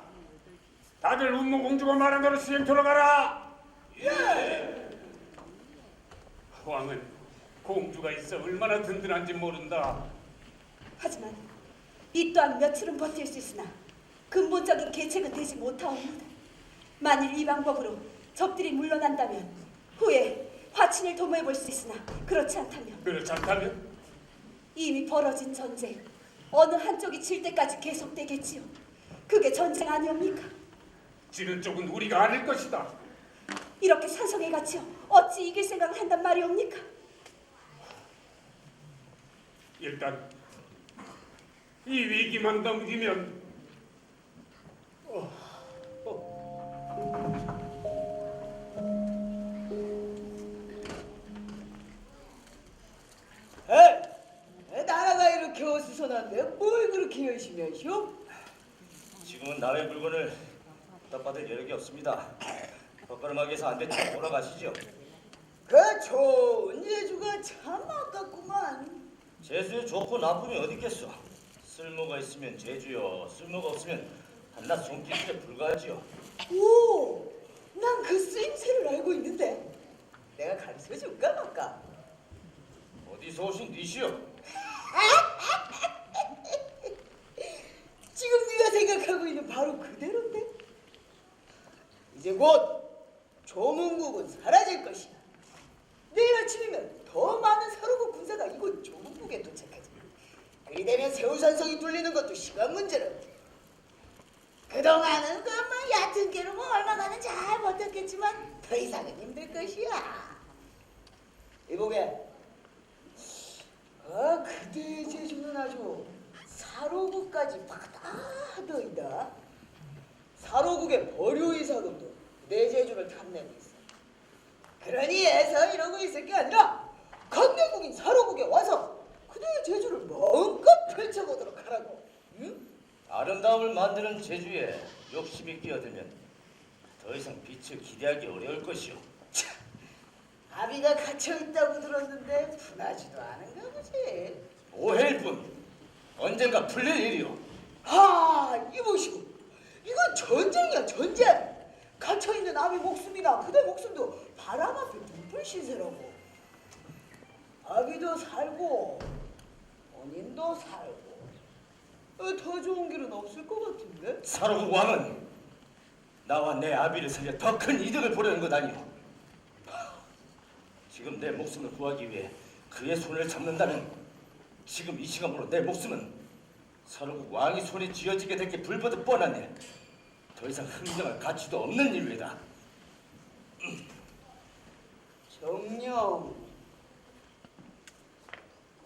다들 운모공주가 말한 대로 수행토로 가라! 왕은 공주가 있어 얼마나 든든한지 모른다. 하지만 이 또한 며칠은 버틸 수 있으나 근본적인 계책은 되지 못하옵니다. 만일 이 방법으로 적들이 물러난다면 후에 화친을 도모해 볼 수 있으나 그렇지 않다면 이미 벌어진 전쟁 어느 한쪽이 질 때까지 계속되겠지요. 그게 전쟁 아니옵니까? 지는 쪽은 우리가 아닐 것이다. 이렇게 산성에 갇혀 어찌 이길 생각을 한단 말이옵니까? 일단 이 위기만 넘기면 나라가 이렇게 어수선한데 뭘 그렇게 열심히 하시오? 지금은 남의 물건을 부탁받을 여력이 없습니다. 헛걸음하게서 안 되면 돌아가시죠. 그 좋은 예주가 참 아깝구만. 제주에 좋고 나쁨이 어디 있겠어. 쓸모가 있으면 제주요, 쓸모가 없으면 한낱 손길에 불과하지요. 오, 난 그 쓰임새를 알고 있는데 내가 가르쳐 줄까 말까? 어디서 오신 니시여? 지금 네가 생각하고 있는 바로 그대로인데. 이제 곧 조문국은 사라질 것이야. 내일 아침이면 더 많은 사로국 군사가 이곳 조문국에 도착하지. 그리 되면 세우산성이 뚫리는 것도 시간 문제라. 그동안은 그만 얕은 깨로 뭐 얼마간은 잘 버텼겠지만 더 이상은 힘들 것이야. 이보게, 그대의 제주는 아주 사로국까지 바다하더이다. 사로국의 버류의사금도 내 제주를 탐내고 있어. 그러니 애서 이러고 있을 게 아니라 강대국인 사로국에 와서 그대의 제주를 마음껏 펼쳐보도록 하라고. 응? 아름다움을 만드는 제주에 욕심이 끼어들면 더 이상 빛을 기대하기 어려울 것이오. 아비가 갇혀있다고 들었는데 분하지도 않은가 보지. 오해일 뿐. 언젠가 풀릴 일이오. 이보시오. 이건 전쟁이야, 전쟁. 갇혀있는 아비 목숨이나 그대 목숨도 바람 앞에 불불 신세라고. 아비도 살고 본인도 살고 더 좋은 길은 없을 것 같은데? 사로국 왕은 나와 내 아비를 살려 더 큰 이득을 보려는 것 아니오. 지금 내 목숨을 구하기 위해 그의 손을 잡는다면 지금 이 시간으로 내 목숨은 사로국 왕이 손에 쥐어지게 될 게 불보듯 뻔하네. 더 이상 흥정할 가치도 없는 일이다. 정령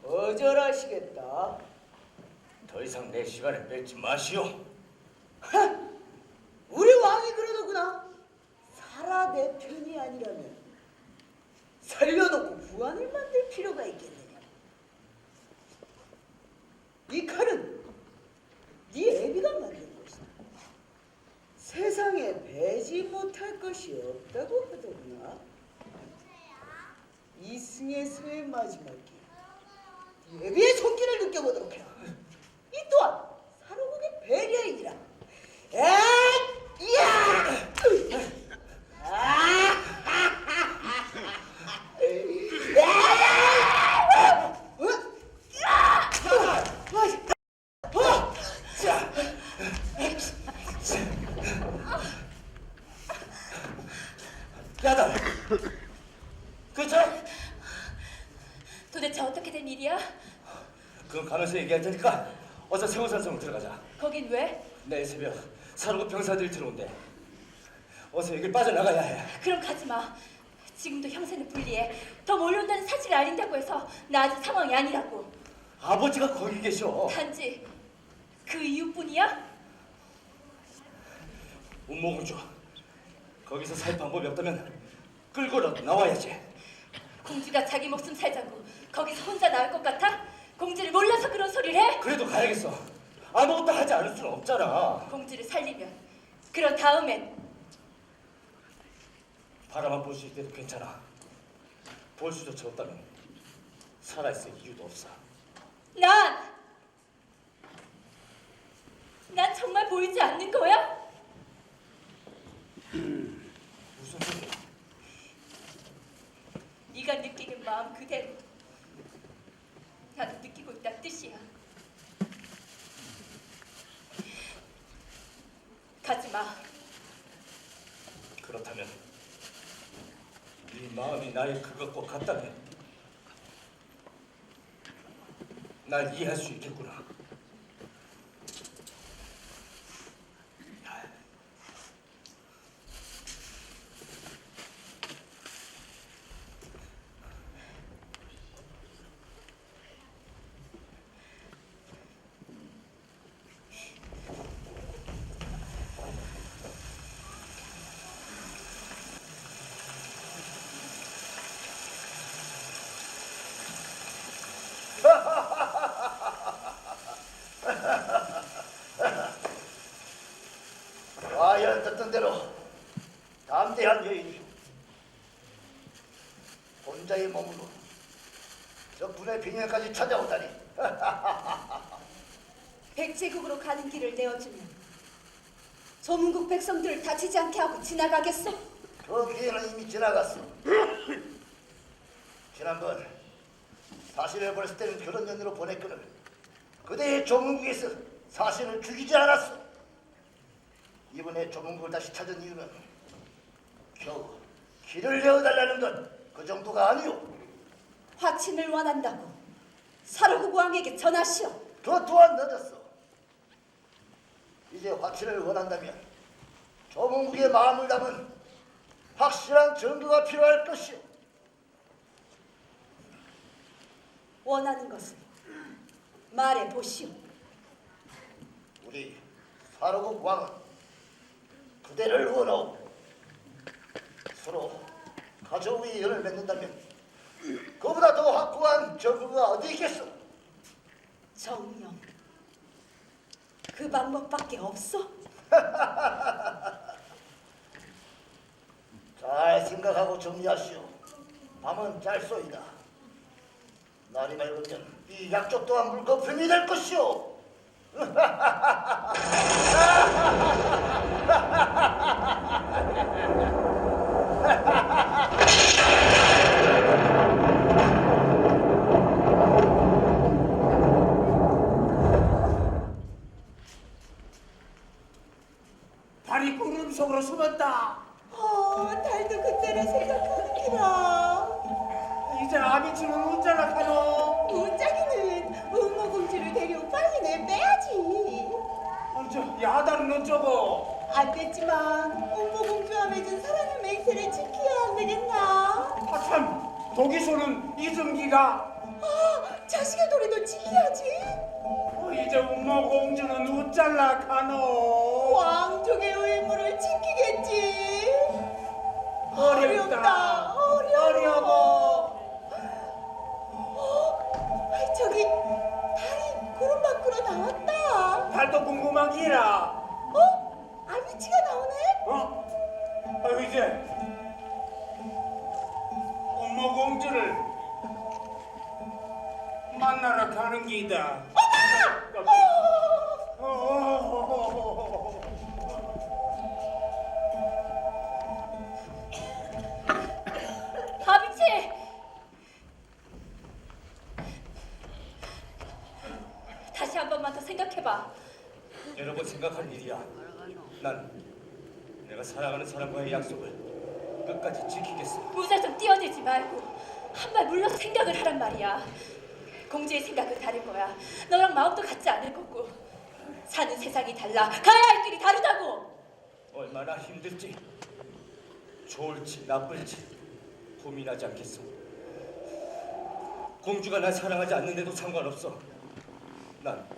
거절하시겠다. 더 이상 내 시간을 뺏지 마시오. 우리 왕이 그러더구나. 살아 내 편이 아니라면 살려놓고 부안을 만들 필요가 있겠느냐. 이 칼은 네 애비가 만든 것이다. 세상에 배지 못할 것이 없다고 하더구나. 이승의 수의 마지막 길, 네 애비의 손길을 느껴보도록 해라. 이 또한 사로국의 배려이니라. 야다. 그저 도대체 어떻게 된 일이야? 그건 가면서 얘기할 테니까 어서 세우산성으로 들어가자. 거긴 왜? 내일 새벽 사로국 병사들이 들어온대. 어서 여길 빠져나가야 해. 그럼 가지 마. 지금도 형세는 불리해. 더 몰려온다는 사실을 알린다고 해서 나 아직 상황이 아니라고. 아버지가 거기 계셔. 단지 그 이유뿐이야? 운모공주, 거기서 살 방법이 없다면 끌고라도 나와야지. 공주가 자기 목숨 살자고 거기서 혼자 나올 것 같아? 공주를 몰라서 그런 소리를 해? 그래도 가야겠어. 아무것도 하지 않을 수는 없잖아. 공주를 살리면 그런 다음엔 바라만 볼 수 있을 때도 괜찮아. 볼 수조차 없다면 살아있을 이유도 없어. 난 정말 보이지 않는 거야? 무슨 소리야? 네가 느끼는 느끼는 마음 그대로 나도 느끼고 있다는 뜻이야. 가지마. 그렇다면 네 마음이 나의 그것과 같다면 날 이해할 수 있겠구나. 과연 듣던 대로 담대한 여인이 혼자의 몸으로 저 분의 빙하까지 찾아오다니. 백제국으로 가는 길을 내어주면 조문국 백성들을 다치지 않게 하고 지나가겠어? 그 기회는 이미 지나갔어. 지난번 사신을 보냈을 때는 그런 연으로 보냈거늘 그대의 조문국에서 사신을 죽이지 않았어. 이번에 조문국을 다시 찾은 이유는 겨우 길을 내어달라는 건 그 정도가 아니오. 화친을 원한다고 사로국 왕에게 전하시오. 그 또한 늦었어. 이제 화친을 원한다면 조문국의 마음을 담은 확실한 증거가 필요할 것이오. 원하는 것을 말해 보시오. 우리 사로국 왕은 그대를 원하오. 서로 가족의 연을 맺는다면 그보다 더 확고한 증거가 어디 있겠어? 정령, 그 방법밖에 없어? 잘 생각하고 정리하시오. 밤은 짤소이다. 날이 맑으면 이 약조 또한 물거품이 될 것이오. 발이 구름 속으로 숨었다. 달도 그때를 생각하는구나. 이제 아비치는 웃자락하노. 문짝이는 응모공주를 데리고 빨리 내빼야지. 저 야단은 어쩌고? 안 됐지만 응모공주와 맺은 사랑의 맹세를 지켜야 안 되겠나? 참, 독이소는 이승기가 자식의 도리도 지켜야지. 이제 운모공주는 웃잘락하노. 왕족의 의무를 지키겠지. 어렵다. 어려워. 저기 달이 구름 밖으로 나왔다. 달도 궁금한 기라. 알미치가 나오네. 이제 운모공주를 만나러 가는 기다. 아비치! 다시 한 번만 더 생각해봐. 여러 번 생각한 일이야. 난 내가 사랑하는 사람과의 약속을 끝까지 지키겠어. 무사 좀 뛰어들지 말고 한 발 물러서 생각을 하란 말이야. 공주의 생각은 다를 거야. 너랑 마음도 같지 않을 거고. 사는 세상이 달라. 가야 할 길이 다르다고. 얼마나 힘들지, 좋을지 나쁠지 고민하지 않겠어. 공주가 날 사랑하지 않는데도 상관없어. 난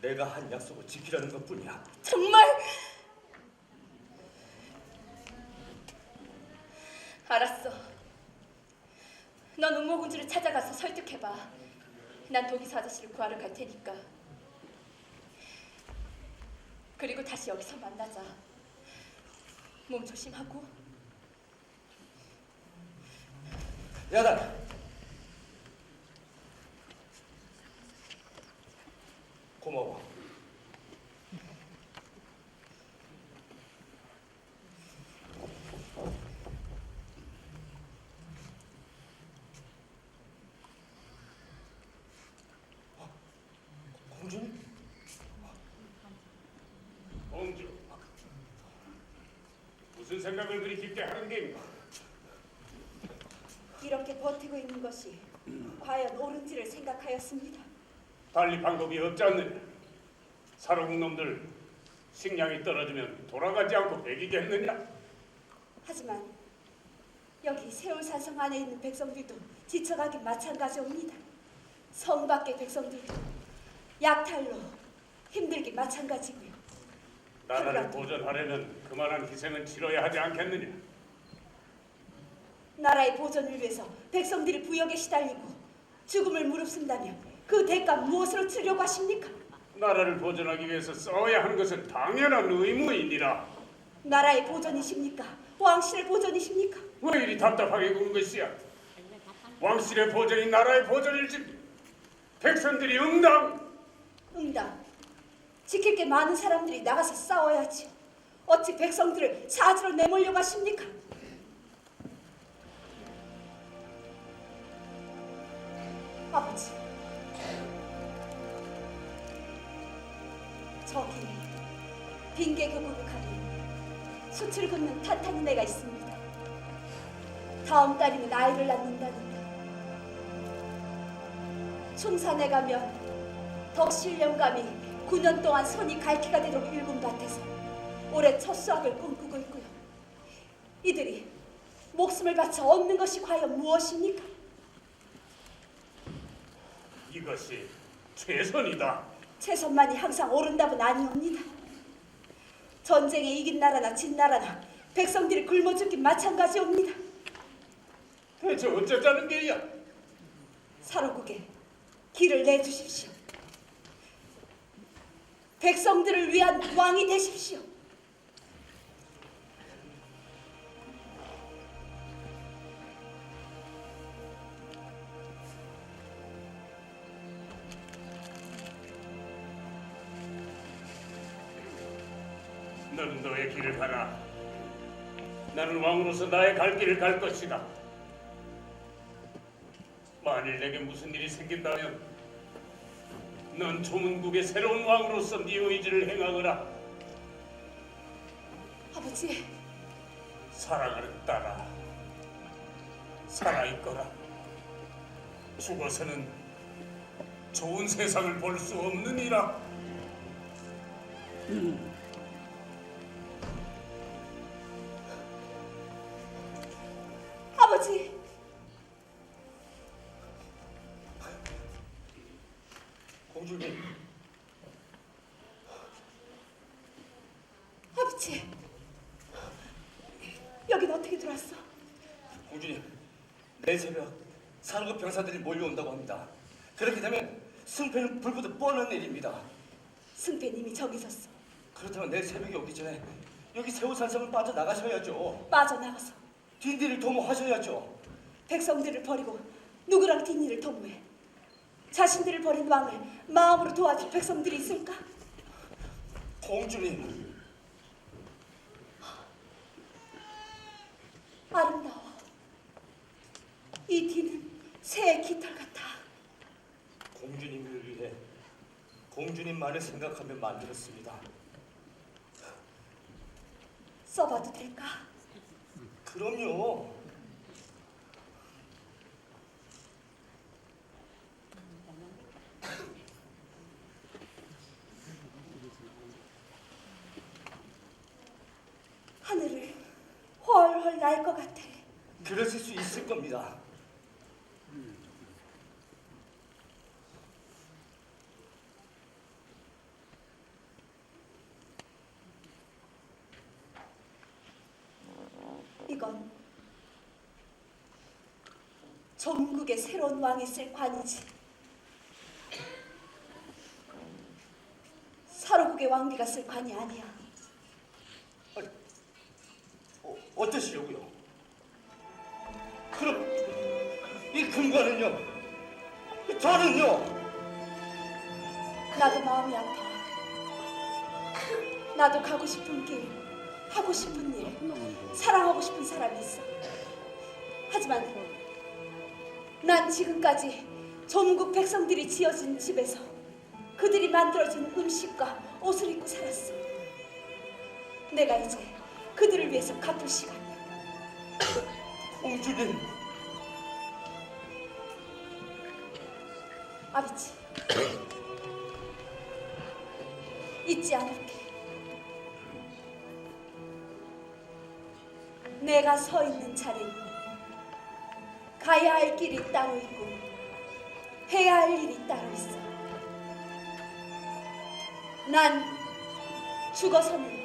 내가 한 약속을 지키려는 것뿐이야. 정말? 알았어. 넌 운모공주를 찾아가서 설득해봐. 난 독이서 아저씨를 구하러 갈 테니까. 그리고 다시 여기서 만나자. 몸 조심하고. 야단! 고마워. 생각을 그리 깊게 하는 게인가? 이렇게 버티고 있는 것이 과연 옳은지를 생각하였습니다. 달리 방법이 없지 않느냐? 사로국 놈들 식량이 떨어지면 돌아가지 않고 배기겠느냐? 하지만 여기 세월산성 안에 있는 백성들도 지쳐가긴 마찬가지입니다. 성 밖의 백성들도 약탈로 힘들기 마찬가지고요. 나라를 보존하려면 그만한 희생은 치러야 하지 않겠느냐? 나라의 보존을 위해서 백성들이 부역에 시달리고 죽음을 무릅쓴다면 그 대가 무엇으로 치려고 하십니까? 나라를 보존하기 위해서 싸워야 하는 것은 당연한 의무이니라. 나라의 보존이십니까? 왕실의 보존이십니까? 왜 이리 답답하게 구는 것이야? 왕실의 보존이 나라의 보존일지 백성들이 응당. 응당. 지킬 게 많은 사람들이 나가서 싸워야지요. 어찌 백성들을 사지로 내몰려 가십니까? 아버지, 저기 빙계교국을 가린 수출 긋는 탄탄한 애가 있습니다. 다음 달이면 아이를 낳는다는데 충산에 가면 덕실령감이 9년 동안 손이 갈퀴가 되도록 일군 밭에서 올해 첫 수확을 꿈꾸고 있고요. 이들이 목숨을 바쳐 얻는 것이 과연 무엇입니까? 이것이 최선이다. 최선만이 항상 옳은 답은 아니옵니다. 전쟁에 이긴 나라나 진 나라나 백성들이 굶어 죽긴 마찬가지옵니다. 대체 어쩌자는 게야? 사로국에 길을 내주십시오. 백성들을 위한 왕이 되십시오. 너는 너의 길을 가라. 나는 왕으로서 나의 갈 길을 갈 것이다. 만일 내게 무슨 일이 생긴다면 넌 조문국의 새로운 왕으로서 네 의지를 행하거라. 아버지, 사랑하는 딸아, 살아있거라. 죽어서는 좋은 세상을 볼 수 없느니라. 아버지, 공주님, 아버지, 여긴 어떻게 들어왔어? 공주님, 내일 새벽 사로국 병사들이 몰려온다고 합니다. 그렇게 되면 승패는 불보듯 뻔한 일입니다. 승패는 이미 저기 있었어. 그렇다면 내일 새벽이 오기 전에 여기 세우산성을 빠져나가셔야죠. 빠져나가서 뒷일을 도모하셔야죠. 백성들을 버리고 누구랑 뒷일을 도모해? 자신들을 버린 왕을 마음으로 도와줄 백성들이 있을까? 공주님, 아름다워. 이 뒤는 새의 깃털 같아. 공주님을 위해 공주님만을 생각하며 만들었습니다. 써봐도 될까? 그럼요. 하늘을 훨훨 날 것 같아. 그러실 수 있을 겁니다. 이건 전국의 새로운 왕이 쓸 관이지. 사로국의 왕비가 쓸 관이 아니야. 어떠시려고요? 그럼 이 금관은요? 저는요? 나도 마음이 아파. 나도 가고 싶은 길, 하고 싶은 일, 사랑하고 싶은 사람이 있어. 하지만 난 지금까지 전국 백성들이 지어진 집에서 그들이 만들어준 음식과 옷을 입고 살았어. 내가 이제 그들을 위해서 갚을 시간이야. 공주님, 아비치, 잊지 않을게. 내가 서 있는 자리는 가야 할 길이 따로 있고 해야 할 일이 따로 있어. 난 죽어서는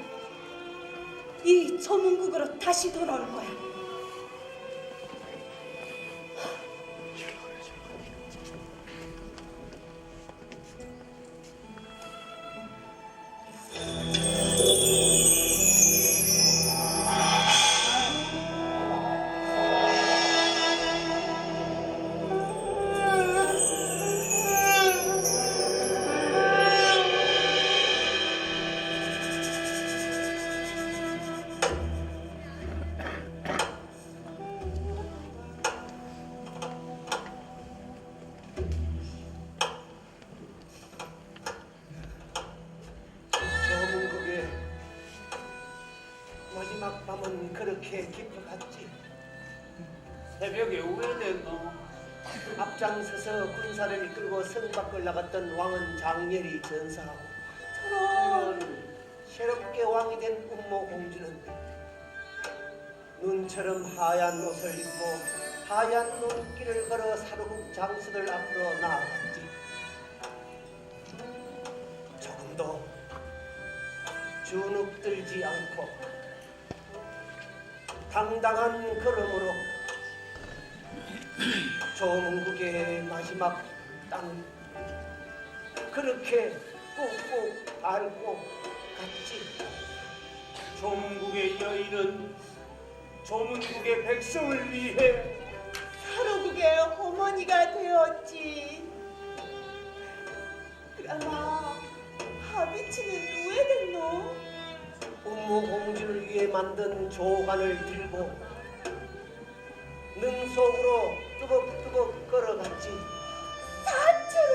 이 조문국으로 다시 돌아올 거야. 조문국의 마지막 밤은 그렇게 깊어갔지. 새벽에 우회됐노? 앞장서서 군사를 이끌고 성 밖을 나갔던 왕은 장렬히 전사하고 저런 새롭게 왕이 된 운모 공주는 눈처럼 하얀 옷을 입고 하얀 눈길을 걸어 사로국 장수들 앞으로 나아갔지. 조금도 주눅들지 않고 당당한 걸음으로 조문국의 마지막 땅을 그렇게 꾹꾹 밟고 갔지. 조문국의 여인은 조문국의 백성을 위해 사로국의 어머니가 되었지. 그러나 하비치는 왜 됐노? 운모 공주를 위해 만든 조관을 들고 능 속으로 뚜벅뚜벅 걸어갔지. 산채로?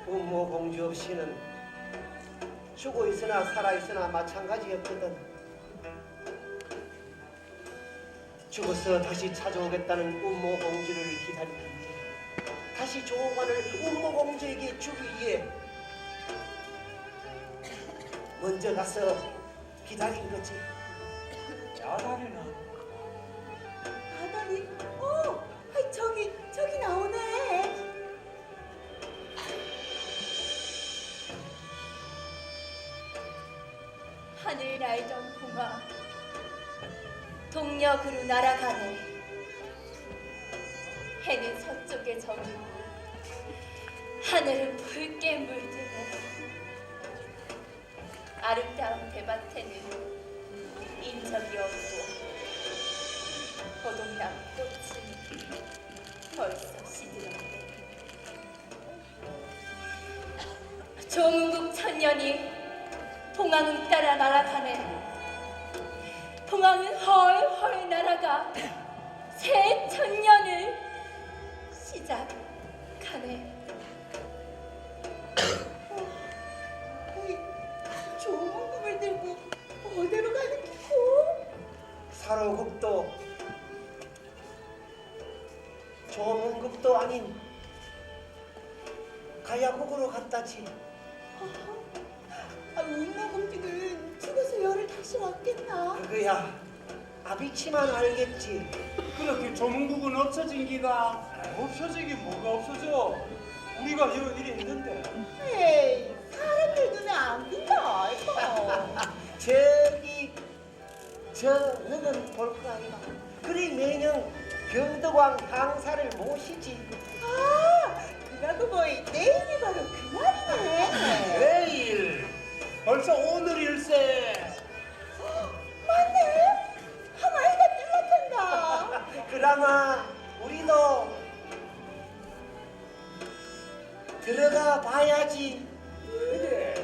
운모 공주 없이는 죽어 있으나 살아 있으나 마찬가지였거든. 죽어서 다시 찾아오겠다는 운모 공주를 기다리는데 다시 조관을 운모 공주에게 주기 위해 먼저 가서 기다린 거지. 야단이는 아다리, 아이, 저기 나오네. 하늘 날던 봉화 동력으로 날아가네. 해는 서쪽에 저물고 하늘은 붉게 물드네. 아름다운 대밭에는 인적이 없고 고동나무 꽃은 벌써 시들었네. 조문국 천년이 동항을 따라 날아가네. 동항은 헐헐 날아가 새 천년을 시작하네. 조문국을 들고 어디로 가는 기고? 사로국도 조문국도 아닌 가야국으로 갔다지. 운모 공주는 죽어서 열을 다시 왔겠나? 그거야 아비치만 알겠지. 그렇게 조문국은 없어진 기가 없어지긴 뭐가 없어져. 우리가 여 일이 있는데. 에이, 사람들 눈에 안 띈다. 너는 볼 거 아니야. 그리 매년 경덕왕 강사를 모시지. 그러고 보니 내일이 바로 그날이네. 내일 벌써 오늘일세. 맞네. 하마이가 뜰락한다. 그러나 우리도 들어가 봐야지. 그래.